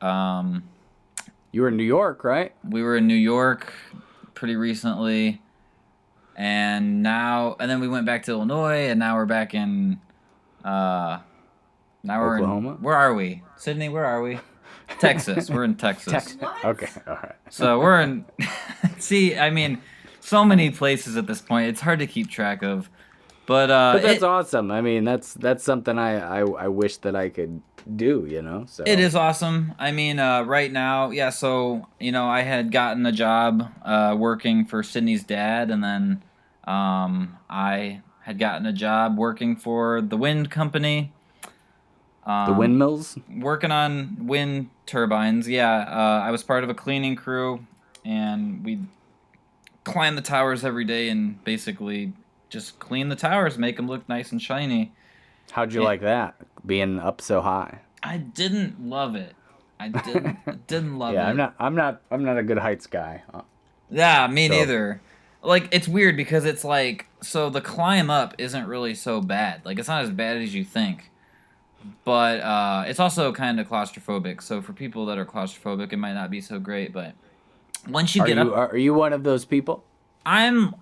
Um, You were in New York, right? we were in New York pretty recently, and then we went back to Illinois, and now we're back in. Uh, Now we're in. Oklahoma. Where are we? Sydney, where are we? Texas. We're in Texas. Okay, all right. So we're in. See, I mean, so many places at this point. It's hard to keep track of. But that's It, awesome. I mean, that's something I wish that I could do. So it is awesome. I mean, right now, yeah. So I had gotten a job working for Sydney's dad, and then I had gotten a job working for the wind company. The windmills. Working on wind turbines. Yeah, I was part of a cleaning crew, and we'd climb the towers every day and basically just clean the towers, make them look nice and shiny. How'd you And like that? Being up so high. I didn't love it. I didn't love Yeah, it. I'm not a good heights guy. Yeah, me So neither. Like, it's weird because it's like, so the climb up isn't really so bad. Like, it's not as bad as you think. But it's also kind of claustrophobic. So for people that are claustrophobic, it might not be so great. But once you are get you up, are you one of those people? I'm.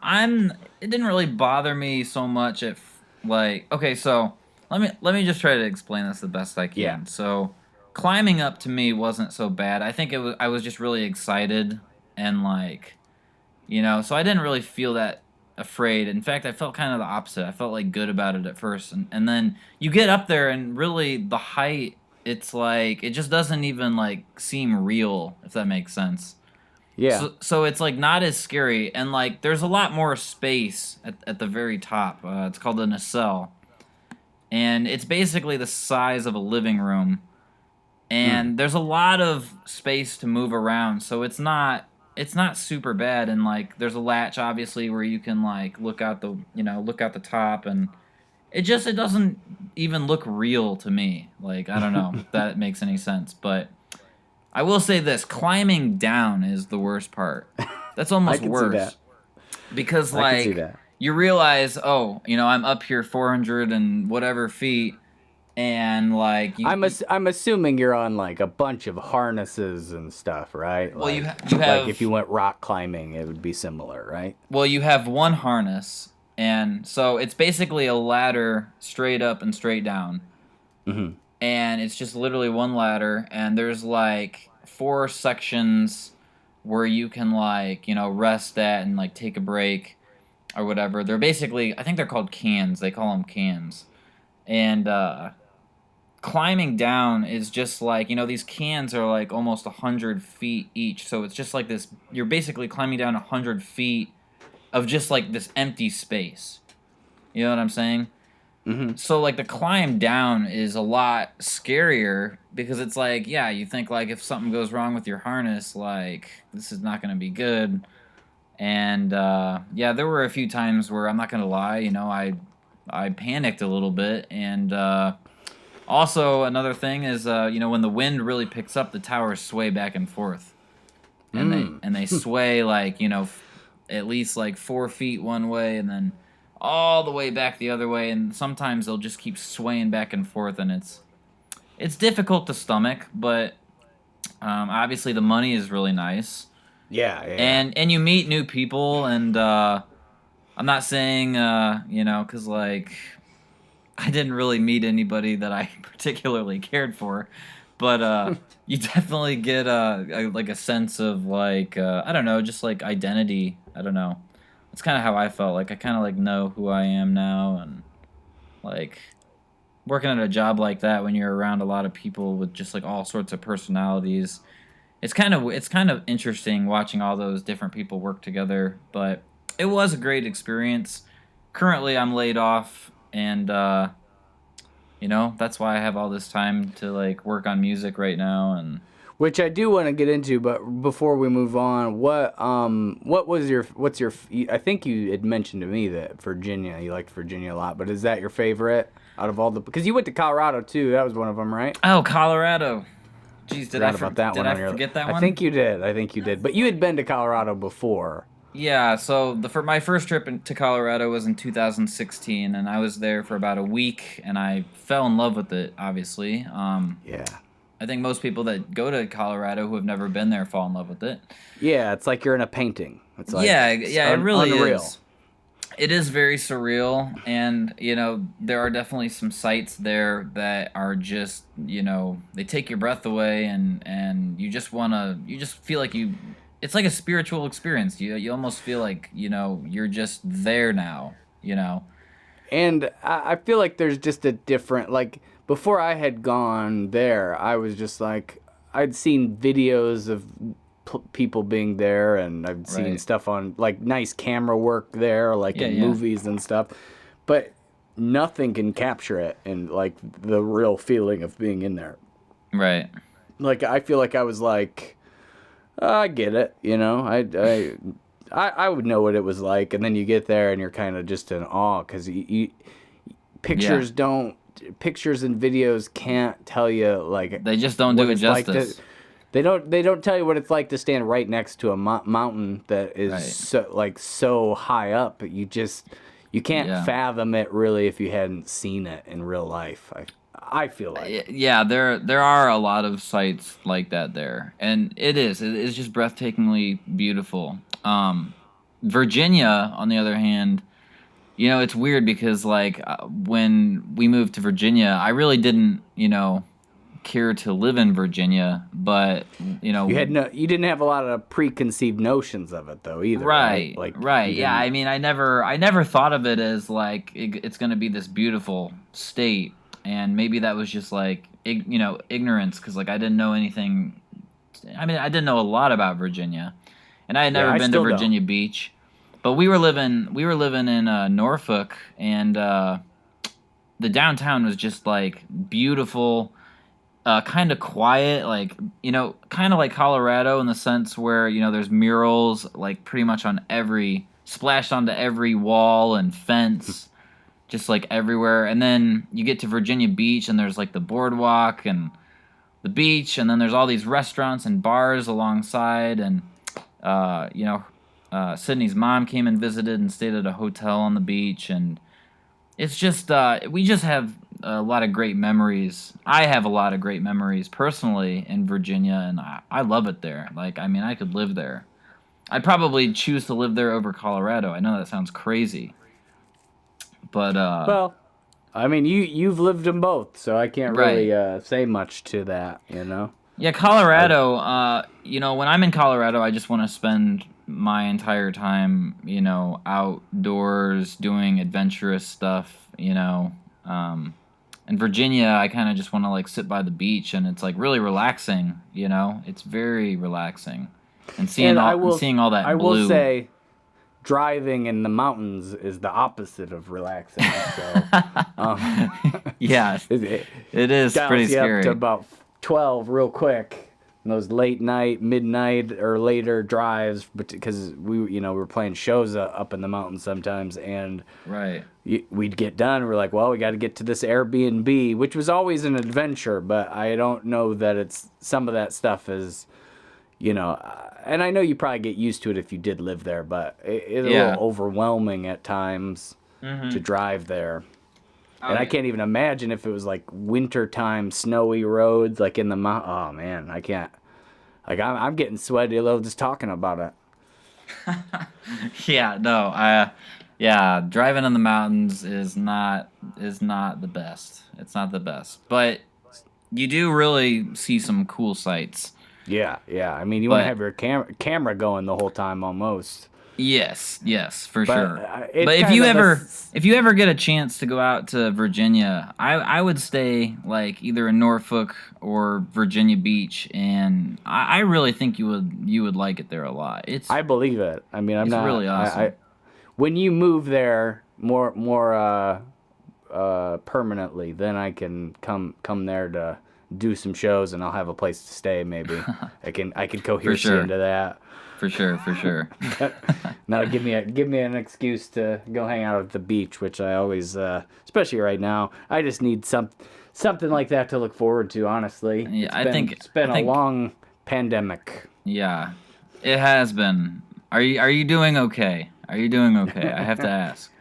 It didn't really bother me so much. Okay, so let me just try to explain this the best I can. Yeah. So climbing up to me wasn't so bad. I think I was just really excited and so I didn't really feel that afraid. In fact, I felt kind of the opposite. I felt like good about it at first, and then you get up there, and really the height, it's like it just doesn't even like seem real, if that makes sense. Yeah. So it's like not as scary, and like there's a lot more space at the very top. It's called a nacelle, and it's basically the size of a living room, and there's a lot of space to move around. So it's not super bad, and like there's a latch obviously where you can like look out the top, and it doesn't even look real to me. Like, I don't know if that makes any sense, but I will say this: climbing down is the worst part. That's I almost can see worse that. because I can see like that. you realize, oh, I'm up here 400 and whatever feet, and like I'm assuming you're on like a bunch of harnesses and stuff, right? well, Like you like if have you went rock climbing, it would be similar, right? well, you have one harness, and so it's basically a ladder straight up and straight down. Mm-hmm. And it's just literally one ladder, and there's like four sections where you can rest at and like take a break or whatever. They're basically, I think they're called cans. They call them cans. And climbing down is just like, these cans are like almost 100 feet each, so it's just like this, you're basically climbing down 100 feet of just like this empty space. You know what I'm saying? Mm-hmm. So like the climb down is a lot scarier because it's like, yeah, you think like if something goes wrong with your harness, like this is not going to be good. And yeah, there were a few times where I'm not going to lie, I panicked a little bit. And also another thing is when the wind really picks up, the towers sway back and forth. And they sway like, at least like 4 feet one way, and then all the way back the other way, and sometimes they'll just keep swaying back and forth, and it's difficult to stomach, but obviously the money is really nice, Yeah, yeah. and you meet new people, and I'm not saying because like I didn't really meet anybody that I particularly cared for, but you definitely get a sense of like I don't know, just like identity. I don't know. It's kind of how I felt. Like I kind of like know who I am now, and Like working at a job like that when you're around a lot of people with just like all sorts of personalities. It's kind of interesting watching all those different people work together, but it was a great experience. Currently, I'm laid off, and that's why I have all this time to like work on music right now. And Which I do want to get into, but before we move on, what's your I think you had mentioned to me that Virginia, you liked Virginia a lot, but is that your favorite out of all the, because you went to Colorado too, that was one of them, right? oh, Colorado. Jeez, Forgot about that did one I on your, forget that I one? think you did. I think you did. But you had been to Colorado before. Yeah, so for my first trip to Colorado was in 2016, and I was there for about a week, and I fell in love with it. Obviously, Yeah. I think most people that go to Colorado who have never been there fall in love with it. Yeah, it's like you're in a painting. It's like Yeah, it really unreal. is. It is very surreal, and there are definitely some sights there that are just they take your breath away, and you just feel like it's like a spiritual experience. You almost feel like you're just there now. And I feel like there's just a different, like, before I had gone there, I was just like, I'd seen videos of people being there, and I've seen Right. stuff on, like, nice camera work there, like Yeah, in yeah. movies and stuff. But nothing can capture it and, like, the real feeling of being in there. Right. Like, I feel like I was like, I get it, I would know what it was like, and then you get there and you're kind of just in awe because pictures don't pictures and videos can't tell you like They just don't what do it it's like justice. they don't tell you what it's like to stand right next to a mountain that is Right. so high up. You can't Yeah. fathom it really if you hadn't seen it in real life. I feel like. Yeah, there are a lot of sites like that there, and it is just breathtakingly beautiful. Virginia, on the other hand, it's weird because like when we moved to Virginia, I really didn't care to live in Virginia, but You didn't have a lot of preconceived notions of it though either, right? right, Like right, you yeah. I didn't. mean, I never thought of it as like it's gonna be this beautiful state, and maybe that was just like ignorance because like I didn't know anything. I mean, I didn't know a lot about Virginia, and I had Yeah, never I been to still don't. Virginia Beach. But we were living in Norfolk, and the downtown was just like beautiful, kind of quiet, like kind of like Colorado in the sense where there's murals like pretty much on every splashed onto every wall and fence, just like everywhere. And then you get to Virginia Beach, and there's like the boardwalk and the beach, and then there's all these restaurants and bars alongside, and uh, you know, Sydney's mom came and visited and stayed at a hotel on the beach, and it's just we just have a lot of great memories. I have a lot of great memories personally in Virginia, and I love it there. Like, I mean, I could live there. I'd probably choose to live there over Colorado. I know that sounds crazy, but Well, I mean, you've lived them both, so I can't really right. say much to that. Yeah, I Colorado, when I'm in Colorado, I just want to spend my entire time, outdoors doing adventurous stuff, In Virginia, I kind of just want to like sit by the beach, and it's like really relaxing. It's very relaxing. And and seeing all I that will blue. say, driving in the mountains is the opposite of relaxing. So, um, Yeah, it it is pretty dials you up to scary. about 12 real quick. And those late night, midnight, or later drives, because we were playing shows up in the mountains sometimes, and Right. we'd get done. We're like, well, we got to get to this Airbnb, which was always an adventure, but I don't know that it's some of that stuff is, and I know you probably get used to it if you did live there, but it's a little Yeah. overwhelming at times to Mm-hmm. drive there. Oh And I yeah. can't even imagine if it was like wintertime, snowy roads, like in the mountain. Oh man, I can't. Like I'm getting sweaty a little just talking about it. Yeah, no, yeah, driving in the mountains is not the best. It's not the best, but you do really see some cool sights. Yeah, yeah. I mean, you want to But have your camera going the whole time almost. Yes, for But sure. it's But kind of a if you ever get a chance to go out to Virginia, I would stay like either in Norfolk or Virginia Beach, and I really think you would like it there a lot. I believe it. I mean, I'm It's not. really awesome. When you move there more permanently, then I can come there to do some shows, and I'll have a place to stay. Maybe I can For coerce you sure, into that. for sure. Now give me an excuse to go hang out at the beach, which I always, especially right now, I just need something like that to look forward to. Honestly, Yeah, it's been a long pandemic. yeah, it has been. Are you doing okay? Are you doing okay? I have to ask.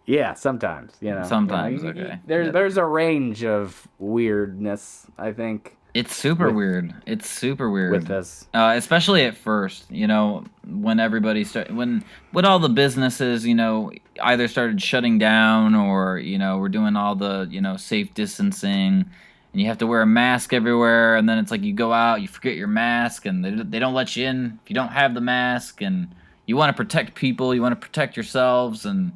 Yeah, sometimes Sometimes, okay. Yeah. there's a range of weirdness. I think It's super with weird. It's super with weird. this. Especially at first, when everybody when all the businesses, either started shutting down or, we're doing all the, safe distancing and you have to wear a mask everywhere. And then it's like you go out, you forget your mask and they don't let you in if you don't have the mask and you want to protect people, you want to protect yourselves. And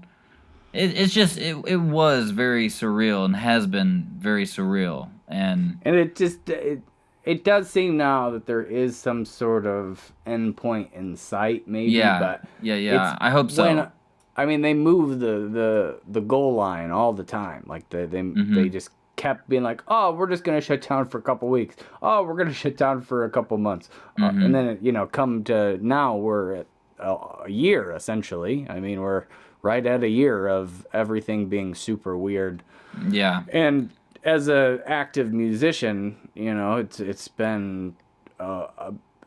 it's just, it was very surreal and has been very surreal. And it does seem now that there is some sort of endpoint in sight, maybe, Yeah, but it's yeah. I hope so. when I mean they move the goal line all the time. Like they Hmm. just kept being like, oh, we're just gonna shut down for a couple weeks. Oh, we're gonna shut down for a couple months, and Hmm. then come to now we're at a year essentially. I mean we're right at a year of everything being super weird. Yeah. And as a active musician, it's been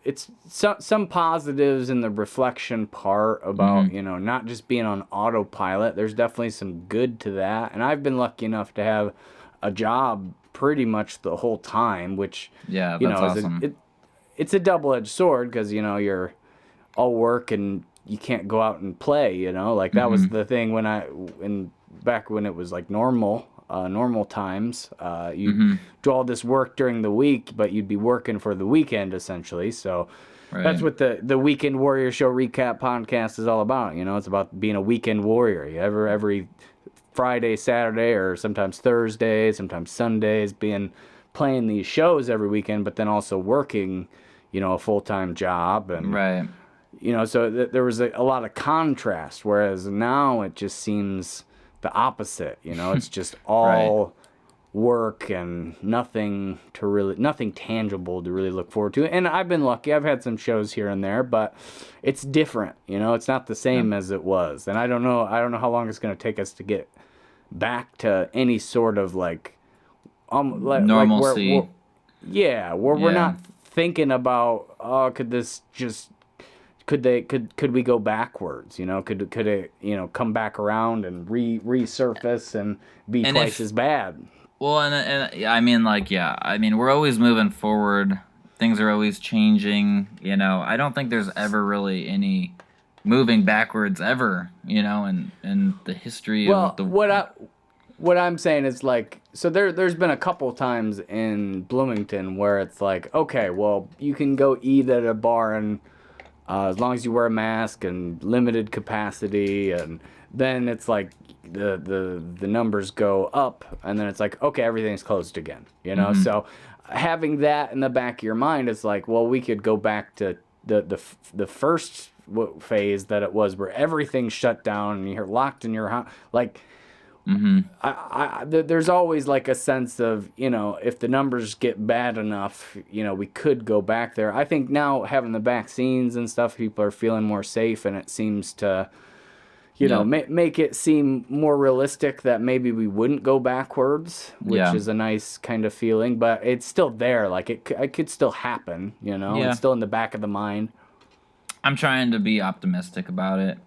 it's some positives in the reflection part about Hmm. not just being on autopilot. There's definitely some good to that, and I've been lucky enough to have a job pretty much the whole time, which Yeah, that's is awesome. it's a double-edged sword because you're all work and you can't go out and play. Like that was Hmm. the thing when back when it was like normal times. You'd Hmm. do all this work during the week, but you'd be working for the weekend essentially. So that's Right. what the Weekend Warrior Show recap podcast is all about. It's about being a weekend warrior. Every Friday, Saturday, or sometimes Thursday, sometimes Sundays, playing these shows every weekend, but then also working, a full-time job. And Right. so there was a lot of contrast, whereas now it just seems the opposite. It's just Right. all work and nothing tangible to really look forward to. And I've been lucky. I've had some shows here and there, but it's different. It's not the Yeah. same as it was. And I don't know how long it's going to take us to get back to any sort of like Normalcy. where we're Yeah. not thinking about, oh, could we go backwards? Could it come back around and resurface and be And twice if as bad? well, and yeah, I mean, like, yeah, I mean, we're always moving forward. Things are always changing. I don't think there's ever really any moving backwards ever. In the history of Well, the. what I'm saying is like, so there's been a couple times in Bloomington where it's like, okay, well, you can go eat at a bar and as long as you wear a mask and limited capacity, and then it's like the numbers go up, and then it's like, okay, everything's closed again. Hmm. So having that in the back of your mind is like, well, we could go back to the first phase that it was where everything's shut down and you're locked in your house, like. Hmm. There's always like a sense of, if the numbers get bad enough, we could go back there. I think now having the vaccines and stuff, people are feeling more safe, and it seems to, Yep. make it seem more realistic that maybe we wouldn't go backwards, which Yeah. is a nice kind of feeling, but it's still there. Like it could still happen, it's Yeah. still in the back of the mind. I'm trying to be optimistic about it.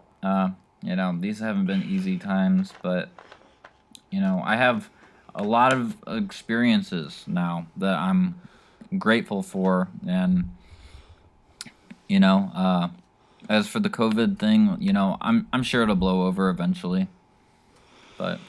These haven't been easy times, but I have a lot of experiences now that I'm grateful for, and as for the COVID thing, I'm sure it'll blow over eventually, but I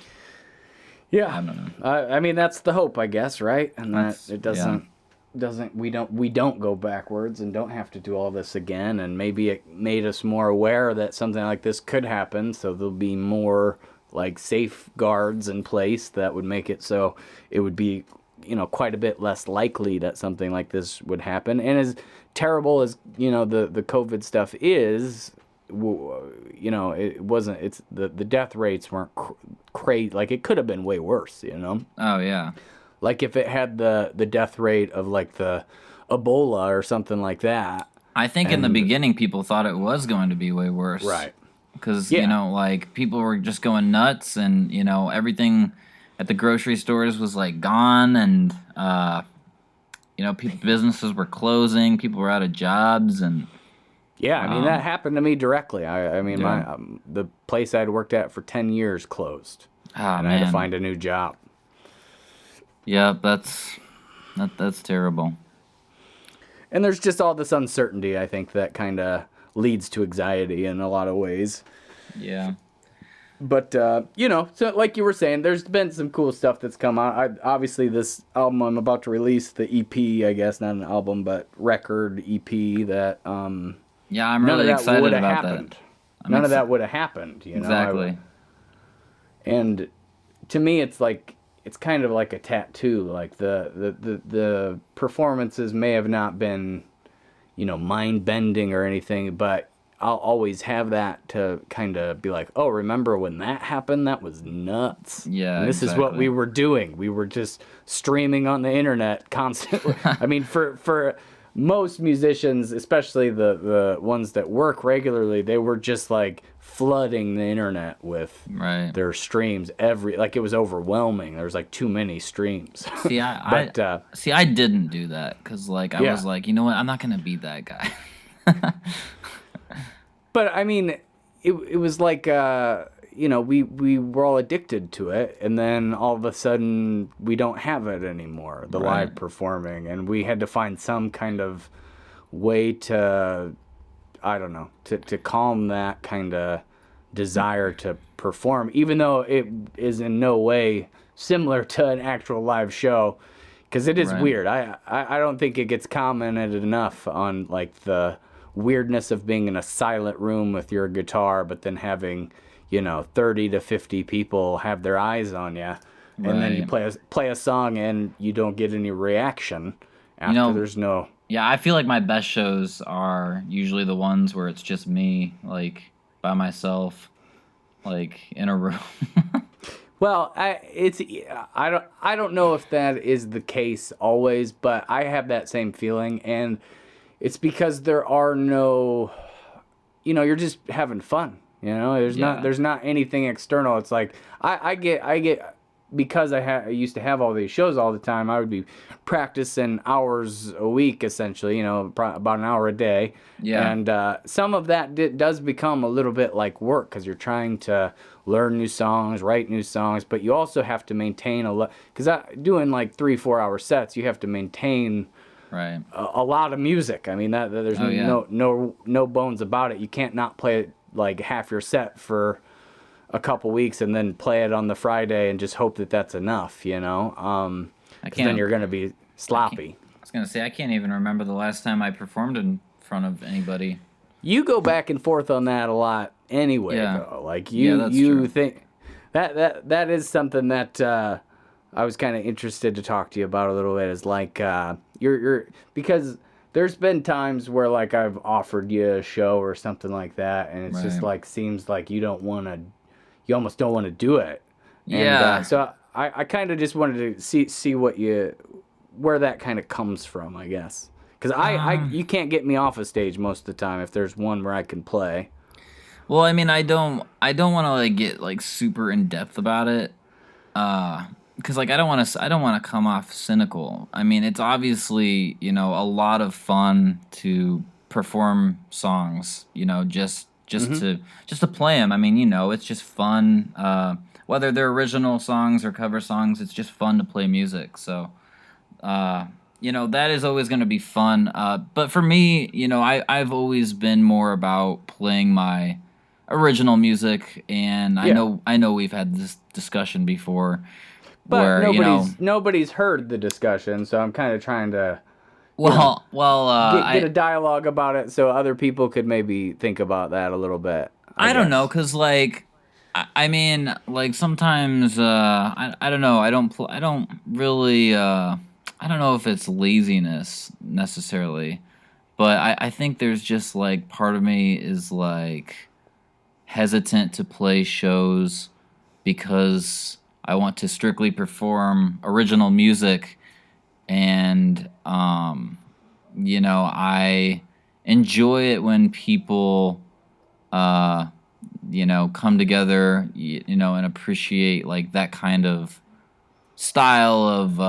Yeah. don't know. I mean, that's the hope, I guess, right? And that That's it yeah, doesn't we don't go backwards and don't have to do all this again, and maybe it made us more aware that something like this could happen, so there'll be more like safeguards in place that would make it so it would be, quite a bit less likely that something like this would happen. And as terrible as, the COVID stuff is, it wasn't, it's the death rates weren't crazy. Like, it could have been way worse, Oh yeah. like if it had the death rate of like the Ebola or something like that. I think in the beginning people thought it was going to be way worse. Right. Because, Yeah. like, people were just going nuts, and, everything at the grocery stores was, like, gone, and, businesses were closing, people were out of jobs, and... Yeah, I mean, that happened to me directly. I mean, Yeah. the place I'd worked at for 10 years closed, Ah, and I had to find a new job. Yeah, that's terrible. And there's just all this uncertainty, I think, that kind of leads to anxiety in a lot of ways. Yeah. But, so like you were saying, there's been some cool stuff that's come out. Obviously, this album I'm about to release, the EP, I guess, not an album, but record EP that... Yeah, I'm really excited about that. None of that would have happened, Exactly. And to me, it's like, it's kind of like a tattoo. Like the performances may have not been, mind bending or anything, but I'll always have that to kind of be like, oh, remember when that happened? That was nuts. Yeah, and this is what we were doing. We were just streaming on the internet constantly. I mean, for most musicians, especially the ones that work regularly, they were just like flooding the internet with their streams like it was overwhelming. There was like too many streams. See, I didn't do that because like I was like, you know what, I'm not gonna beat that guy. But I mean, it was like we were all addicted to it, and then all of a sudden we don't have it anymore, the live performing, and we had to find some kind of way to, I don't know, to calm that kind of desire to perform, even though it is in no way similar to an actual live show, because it is weird. I don't think it gets commented enough on like the weirdness of being in a silent room with your guitar, but then having 30 to 50 people have their eyes on you, and then you play a song and you don't get any reaction after. There's no... Yeah, I feel like my best shows are usually the ones where it's just me, like by myself, like in a room. Well, I don't know if that is the case always, but I have that same feeling, and it's because there are no, you're just having fun. There's not anything external. It's like I get because I used to have all these shows all the time. I would be practicing hours a week, essentially. About an hour a day. Yeah. And some of that does become a little bit like work, because you're trying to learn new songs, write new songs, but you also have to maintain because doing like 3-4 hour sets, you have to maintain. Right. A lot of music. I mean, there's no bones about it. You can't not play it like half your set for a couple weeks and then play it on the Friday and just hope that that's enough, then you're going to be sloppy. I was going to say, I can't even remember the last time I performed in front of anybody. You go back and forth on that a lot anyway, though. Like you true. think that is something that I was kind of interested to talk to you about a little bit, is like you're because there's been times where like I've offered you a show or something like that, and it's just like seems like you almost don't want to do it. And, so I kind of just wanted to see where that kind of comes from, I guess, because you can't get me off a stage most of the time if there's one where I can play. Well, I mean, I don't want to like get like super in depth about it. Because like I don't want to come off cynical. I mean, it's obviously a lot of fun to perform songs. Just to play them. I mean, it's just fun. Whether they're original songs or cover songs, it's just fun to play music. So, that is always going to be fun. But for me, I've always been more about playing my original music, and I know we've had this discussion before. But nobody's heard the discussion, so I'm kind of trying to get a dialogue about it so other people could maybe think about that a little bit. I don't know, guess. cause like, I mean, like sometimes, I don't know, I don't really, I don't know if it's laziness necessarily, but I think there's just like part of me is like hesitant to play shows because I want to strictly perform original music, and I enjoy it when people uh come together, and appreciate like that kind of style of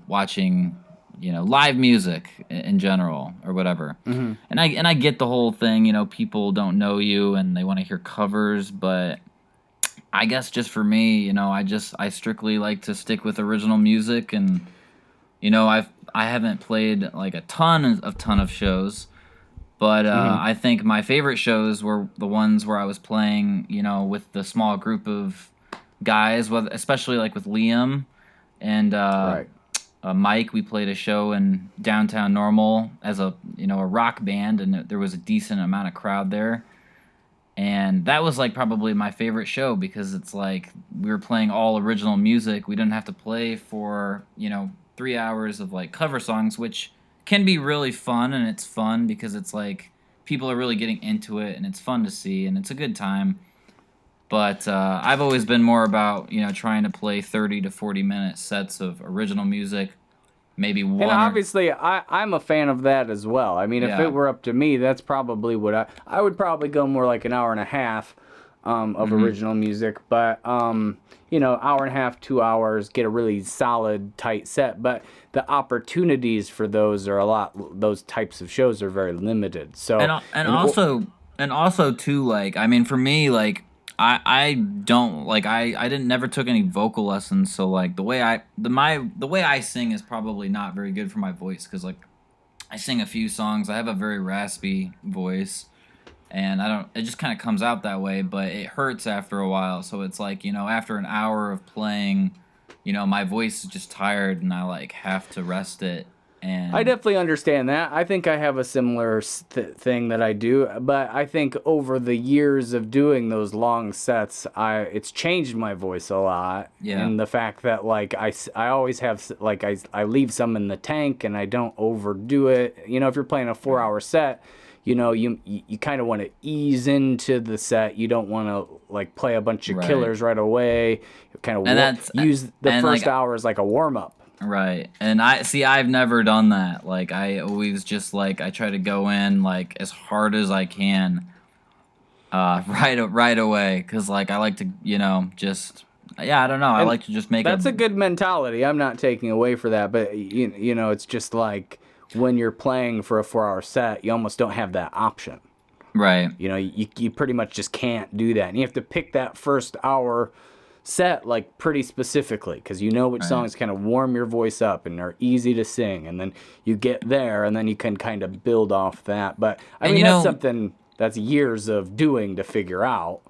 watching live music in general or whatever. Hmm. And I get the whole thing, people don't know you and they want to hear covers, but I guess just for me, I strictly like to stick with original music. And I haven't played like a ton of shows, but Hmm. I think my favorite shows were the ones where I was playing, with the small group of guys, especially like with Liam and Right. Mike. We played a show in downtown Normal as a rock band, and there was a decent amount of crowd there. And that was like probably my favorite show because it's like we were playing all original music. We didn't have to play for 3 hours of like cover songs, which can be really fun, and it's fun because it's like people are really getting into it, and it's fun to see, and it's a good time. But I've always been more about trying to play 30 to 40 minute sets of original music, maybe And one or obviously, I'm a fan of that as well. I mean, if it yeah. were up to me, that's probably what I would probably go more like an hour and a half of Hmm. original music. But, hour and a half, 2 hours, get a really solid, tight set. But the opportunities for those are those types of shows are very limited. and So, al- and in or, also and also too, like, I mean, for me, like, I don't like I didn't never took any vocal lessons, so like the way I sing is probably not very good for my voice, because like I sing a few songs, I have a very raspy voice, and I don't it just kind of comes out that way, but it hurts after a while. So it's like, after an hour of playing, my voice is just tired, and I like have to rest it. I And definitely understand that. I think I have a similar thing that I do, but I think over the years of doing those long sets, it's changed my voice a lot. yeah. And the fact that like I always have like I leave some in the tank and I don't overdo it. If you're playing a 4 hour set, you kind of want to ease into the set. You don't want to like play a bunch of Right. killers right away. Kind of And that's use the and first like hour as like a warm up. Right. And I've never done that. Like, I always just like I try to go in like as hard as I can right away, cuz like I like to, just yeah, I don't know. I And like to just make a that's a good mentality. I'm not taking away for that, but it's just like when you're playing for a 4 hour set, you almost don't have that option. right. You pretty much just can't do that. And you have to pick that first hour set like pretty specifically because you know which Right. songs kind of warm your voice up and are easy to sing, and then you get there and then you can kind of build off that. But I And mean that's something that's years of doing to figure out.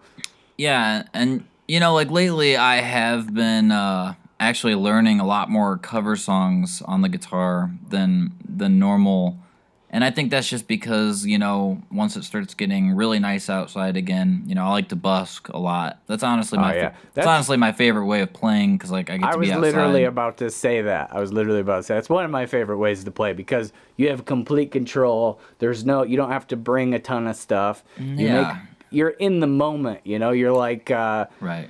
yeah, and like lately I have been actually learning a lot more cover songs on the guitar than normal. And I think that's just because, once it starts getting really nice outside again, I like to busk a lot. Oh yeah, that's honestly my favorite way of playing, cuz like I get I to be was literally outside. about to say that. I was literally about to say it's one of my favorite ways to play because you have complete control. You don't have to bring a ton of stuff. Yeah. You're in the moment. You're like, Right.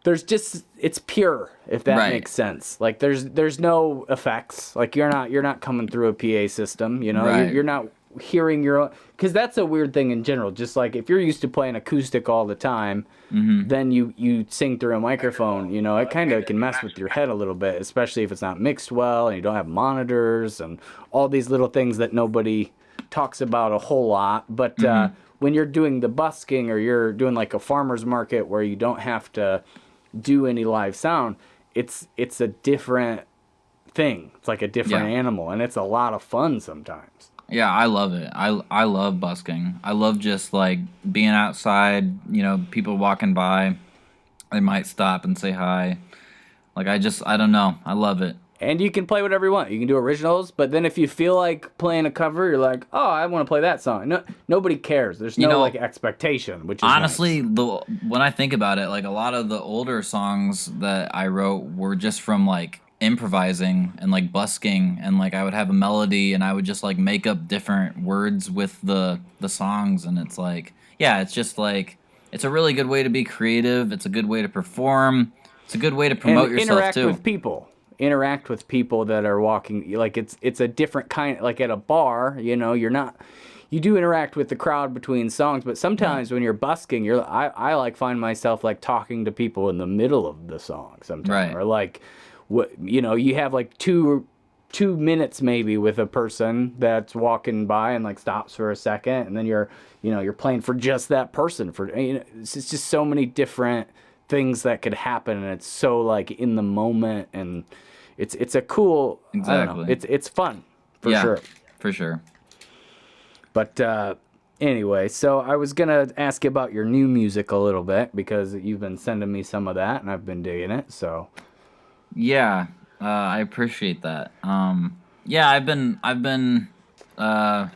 it's pure if that Right. makes sense. Like there's no effects. Like you're not coming through a PA system. Right. You're not hearing your own, because that's a weird thing in general. Just like if you're used to playing acoustic all the time, Mhm. then you sing through a microphone, it kind of can mess with your head a little bit, especially if it's not mixed well and you don't have monitors and all these little things that nobody talks about a whole lot. But Mhm. when you're doing the busking or you're doing like a farmer's market where you don't have to do any live sound, it's a different thing. It's like a different Yeah. animal, and it's a lot of fun sometimes. Yeah, I love it. I love busking. I love just like being outside, people walking by, they might stop and say hi. Like I don't know. I love it. And you can play whatever you want. You can do originals, but then if you feel like playing a cover, you're like, oh, I want to play that song. No, nobody cares. There's no like expectation, which is honestly, nice. When I think about it, like a lot of the older songs that I wrote were just from like improvising and like busking, and like I would have a melody and I would just like make up different words with the songs, and it's like, yeah, it's just like it's a really good way to be creative. It's a good way to perform. It's a good way to And promote yourself interact too. with people. Interact with people that are walking. Like it's a different kind. Like at a bar, you're not. You do interact with the crowd between songs, but Right. sometimes when you're busking, I like find myself like talking to people in the middle of the song sometimes, Right. or like what you have like 2 minutes maybe with a person that's walking by and like stops for a second, and then you're playing for just that person for it's just so many different things that could happen, and it's so like in the moment, and it's a cool, I don't know, Exactly. it's fun for Yeah, sure. for sure. But anyway, so I was gonna ask you about your new music a little bit because you've been sending me some of that and I've been digging it. So Yeah, I appreciate that. Yeah, I've been, uh,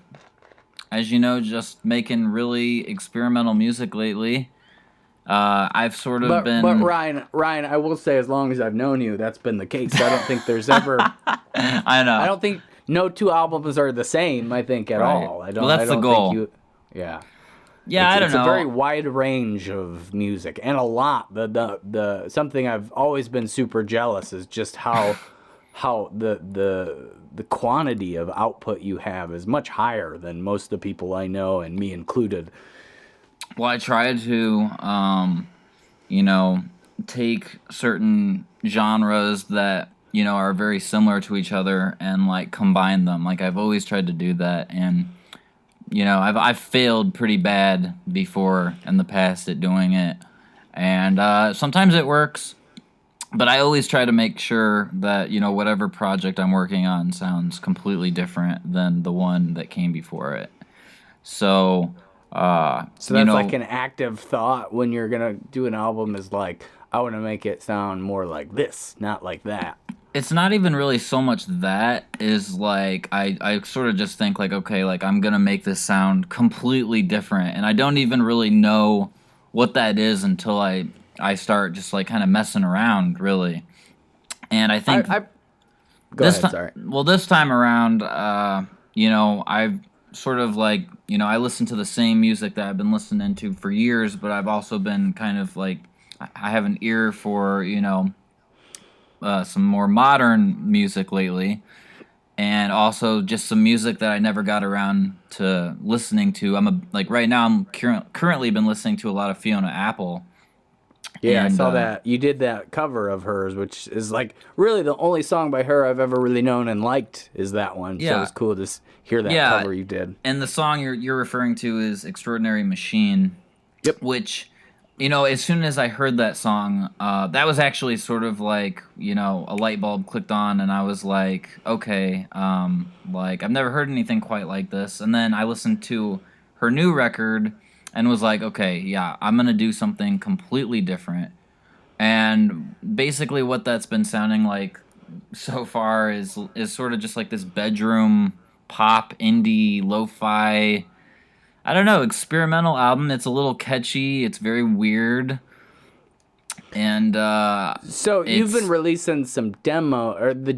as you know, just making really experimental music lately. I've sort of but been, Ryan, I will say, as long as I've known you, that's been the case. I don't think there's ever I I know, don't think no two albums are the same, I think, at right? all. Well, I that's the don't think goal. you Yeah. Yeah, It's I don't it's a very know. wide range of music, and a lot. The something I've always been super jealous is just how the quantity of output you have is much higher than most of the people I know, and me included. Well, I try to, you know, take certain genres that are very similar to each other and like combine them. Like I've always tried to do that, and I've failed pretty bad before in the past at doing it, and sometimes it works, but I always try to make sure that whatever project I'm working on sounds completely different than the one that came before it. So, So that's like an active thought when you're gonna do an album, is like, I want to make it sound more like this, not like that. it's not even really so much that is like I sort of just think like, okay, like I'm gonna make this sound completely different, and I don't even really know what that is until I start just like kind of messing around really. And I think I Go this ahead. time, Sorry. well, this time around, I've sort of like, I listen to the same music that I've been listening to for years, but I've also been kind of like, I have an ear for, some more modern music lately, and also just some music that I never got around to listening to. Like right now, I'm currently been listening to a lot of Fiona Apple, Yeah, I and saw that. You did that cover of hers, which is like really the only song by her I've ever really known and liked is that one. So it yeah, was cool to hear that yeah, cover you did. and the song you're referring to is "Extraordinary Machine," Yep. which, as soon as I heard that song, that was actually sort of like, a light bulb clicked on, and I was like, okay, like I've never heard anything quite like this. And then I listened to her new record and was like, okay, yeah, I'm gonna do something completely different. And basically, what that's been sounding like so far is sort of just like this bedroom pop indie lo-fi, I don't know, experimental album. It's a little catchy. It's very weird, and So you've been it's releasing some some of the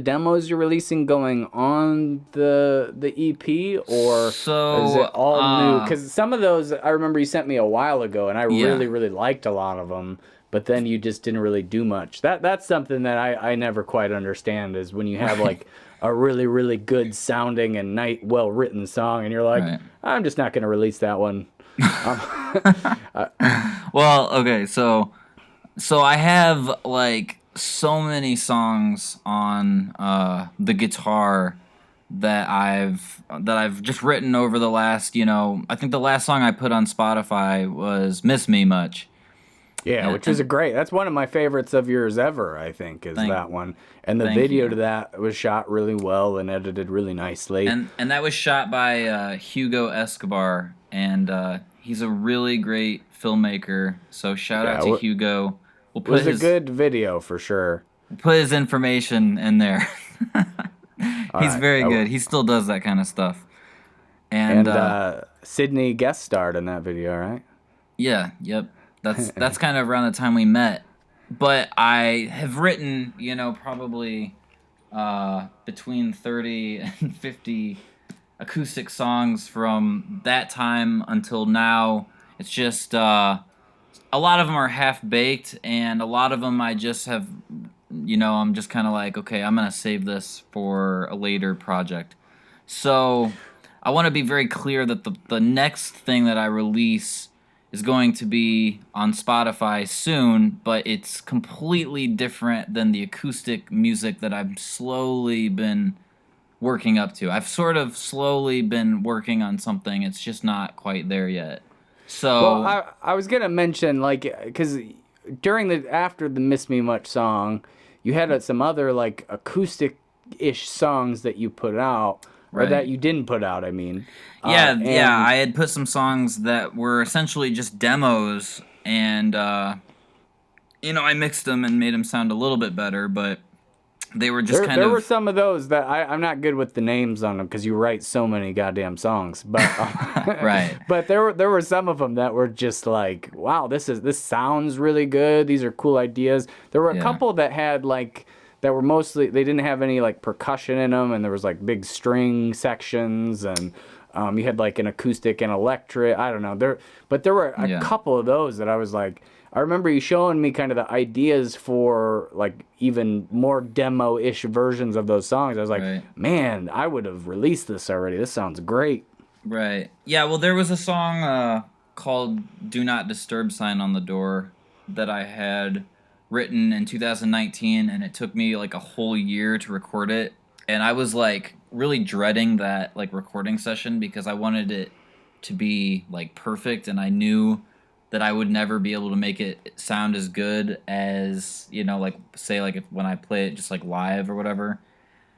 demos you're releasing going on the EP, or is so it all new? Because some of those I remember you sent me a while ago, and I yeah. really liked a lot of them. But then you just didn't really do much. That's something that I never quite understand, is when you have Right, like a really good sounding and well written song, and you're like, right. I'm just not going to release that one. Um, Well, okay, so I have like so many songs on the guitar that I've just written over the last, I think the last song I put on Spotify was "Miss Me Much," Yeah, and, which is and a great. That's one of my favorites of yours ever, I think, is thank that one. And the thank video you. to that was shot really well and edited really nicely. And that was shot by Hugo Escobar, and he's a really great filmmaker. So shout out Yeah, to it Hugo. We'll put was a his good video for sure. put his information in there. All He's right. very good. He still does that kind of stuff. And And Sydney guest starred in that video, right? yeah, yep. That's kind of around the time we met. But I have written, probably between 30 and 50 acoustic songs from that time until now. It's just a lot of them are half baked, and a lot of them I just have, I'm just kind of like, okay, I'm gonna save this for a later project. So I want to be very clear that the next thing that I release is going to be on Spotify soon, but it's completely different than the acoustic music that I've slowly been working up to. I've sort of slowly been working on something. It's just not quite there yet. Well, So, I was gonna mention like because after the "Miss Me Much" song, you had some other like acoustic-ish songs that you put out or that right. you didn't put out. I mean, Yeah, and I had put some songs that were essentially just demos, and I mixed them and made them sound a little bit better, but they were just kind there were of some of those that I'm not good with the names on them because you write so many goddamn songs. But right. but there were some of them that were just like, wow, this sounds really good. These are cool ideas. There were a Yeah. couple that had like that were mostly they didn't have any like percussion in them, and there was like big string sections and. You had like an acoustic and electric. I don't know. But there were a Yeah. couple of those that I was like, I remember you showing me kind of the ideas for like even more demo-ish versions of those songs. I was like, Right. man, I would have released this already. This sounds great. Right. Yeah, well there was a song called Do Not Disturb Sign on the Door that I had written in 2019, and it took me like a whole year to record it. And I was like really dreading that like recording session because I wanted it to be like perfect, and I knew that I would never be able to make it sound as good as, like say like if when I play it just like live or whatever.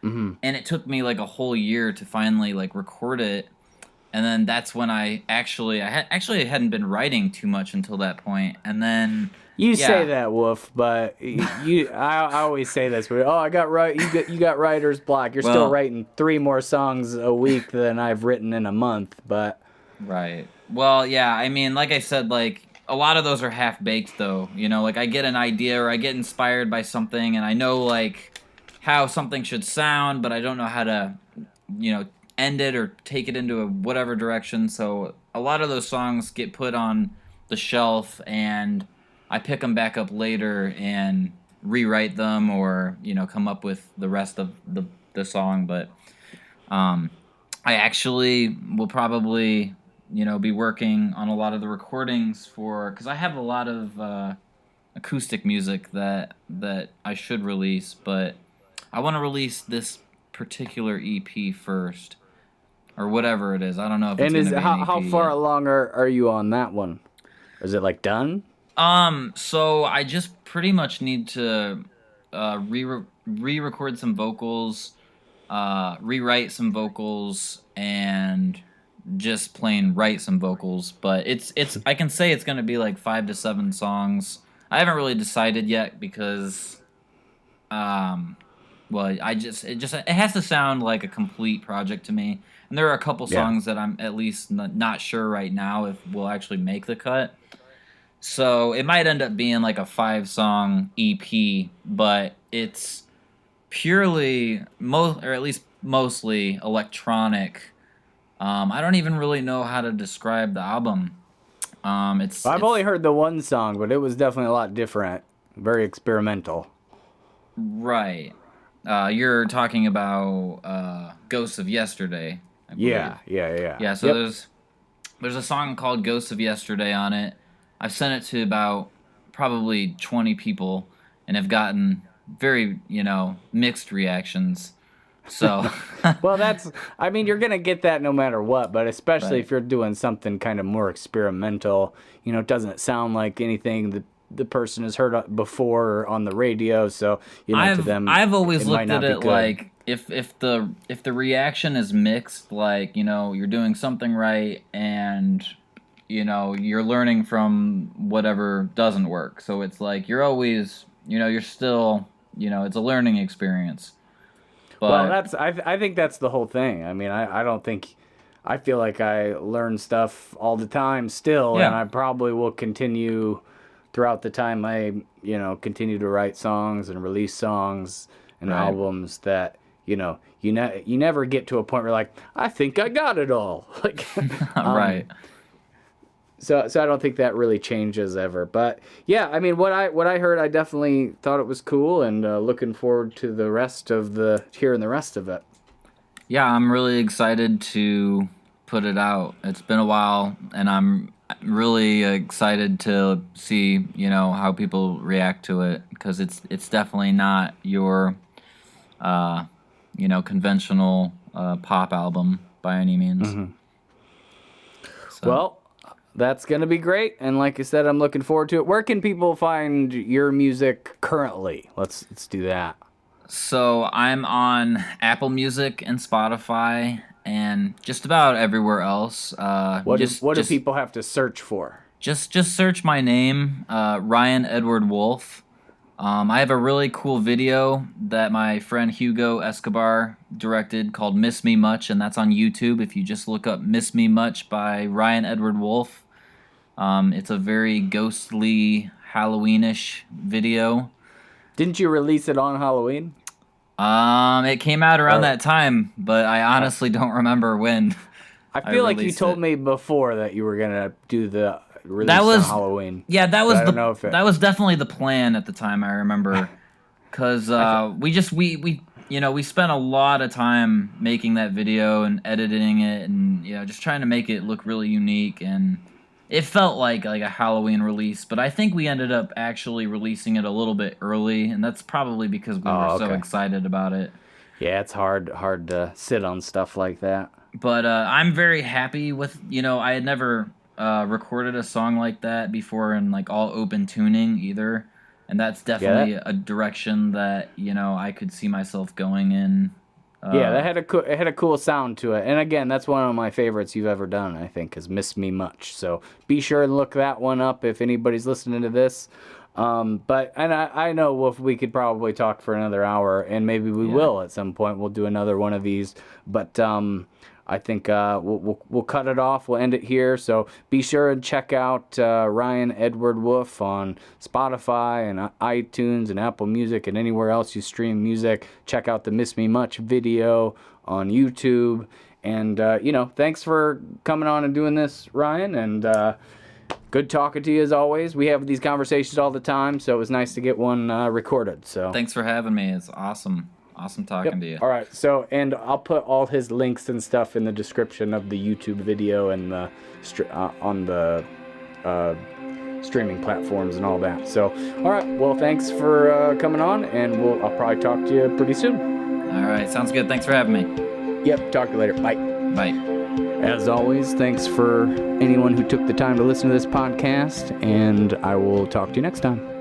Hmm. And it took me like a whole year to finally like record it, and then that's when I hadn't been writing too much until that point, and then You say yeah, that, Wolf, but I always say this. But I got right. You got writer's block. You're still well, writing 3 more songs a week than I've written in a month. But right, well, yeah, I mean, like I said, like a lot of those are half baked though, like I get an idea or I get inspired by something, and I know like how something should sound, but I don't know how to you know end it or take it into a whatever direction. So a lot of those songs get put on the shelf, and I pick them back up later and rewrite them, or come up with the rest of the song. But um, I actually will probably be working on a lot of the recordings for, because I have a lot of acoustic music that I should release, but I want to release this particular EP first, or whatever it is. I don't know if it's and gonna is be an how EP far yet. along are you on that one? Is it like done? So I just pretty much need to re-record some vocals, rewrite some vocals, and just plain write some vocals. But it's I can say it's gonna be like 5 to 7 songs. I haven't really decided yet because um well, it has to sound like a complete project to me. And there are a couple Yeah. songs that I'm at least not sure right now if we'll actually make the cut. So it might end up being like a 5 song EP, but it's purely or at least mostly electronic. I don't even really know how to describe the album. I've It's only heard the one song, but it was definitely a lot different. Very experimental. right. You're talking about Ghosts of Yesterday, I believe. Yeah, yeah, yeah. Yeah. So Yep. there's a song called Ghosts of Yesterday on it. I've sent it to about probably 20 people, and have gotten very mixed reactions. So Well, I mean, you're going to get that no matter what, but especially right. if you're doing something kind of more experimental, it doesn't sound like anything that the person has heard before on the radio. So, to them, I've always it might looked at not be it good. like if the reaction is mixed, like you're doing something right, and you're learning from whatever doesn't work. So it's like you're always you're still it's a learning experience. But Well, I think that's the whole thing. I mean, I don't think I feel like I learn stuff all the time still, and yeah, I probably will continue throughout the time I continue to write songs and release songs and right, albums that you never get to a point where like I think I got it all like right. so I don't think that really changes ever. But yeah, I mean, what I heard, I definitely thought it was cool, and looking forward to hearing the rest of it. Yeah, I'm really excited to put it out. It's been a while, and I'm really excited to see, how people react to it, because it's definitely not your, conventional pop album by any means. So. Well, that's gonna be great, and like I said, I'm looking forward to it. Where can people find your music currently? Let's do that. So I'm on Apple Music and Spotify and just about everywhere else. What do people have to search for? Just search my name, Ryan Edward Wolf. I have a really cool video that my friend Hugo Escobar directed called "Miss Me Much," and that's on YouTube. If you just look up "Miss Me Much" by Ryan Edward Wolf, it's a very ghostly, Halloweenish video. Didn't you release it on Halloween? It came out around that time, but I honestly don't remember when. I feel like you told me before that you were gonna do the release That was on Halloween. Yeah, that was I don't know if that was definitely the plan at the time. I remember, because we spent a lot of time making that video and editing it, and just trying to make it look really unique, and it felt like a Halloween release. But I think we ended up actually releasing it a little bit early, and that's probably because we were so excited about it. Yeah, it's hard to sit on stuff like that. But I'm very happy with, I had never recorded a song like that before in all open tuning either. And that's definitely a direction that, I could see myself going in. That had a cool sound to it. And again, that's one of my favorites you've ever done, I think, is "Miss Me Much." So be sure and look that one up if anybody's listening to this. I know we could probably talk for another hour, and maybe we will at some point. We'll do another one of these. But I think we'll cut it off. We'll end it here. So be sure and check out Ryan Edward Wolf on Spotify and iTunes and Apple Music and anywhere else you stream music. Check out the "Miss Me Much" video on YouTube. And thanks for coming on and doing this, Ryan. And good talking to you as always. We have these conversations all the time, so it was nice to get one recorded. So thanks for having me. It's awesome. Awesome talking to you. All right. So, and I'll put all his links and stuff in the description of the YouTube video and on the streaming platforms and all that. So, all right. Well, thanks for coming on, and I'll probably talk to you pretty soon. All right. Sounds good. Thanks for having me. Yep. Talk to you later. Bye. Bye. As always, thanks for anyone who took the time to listen to this podcast, and I will talk to you next time.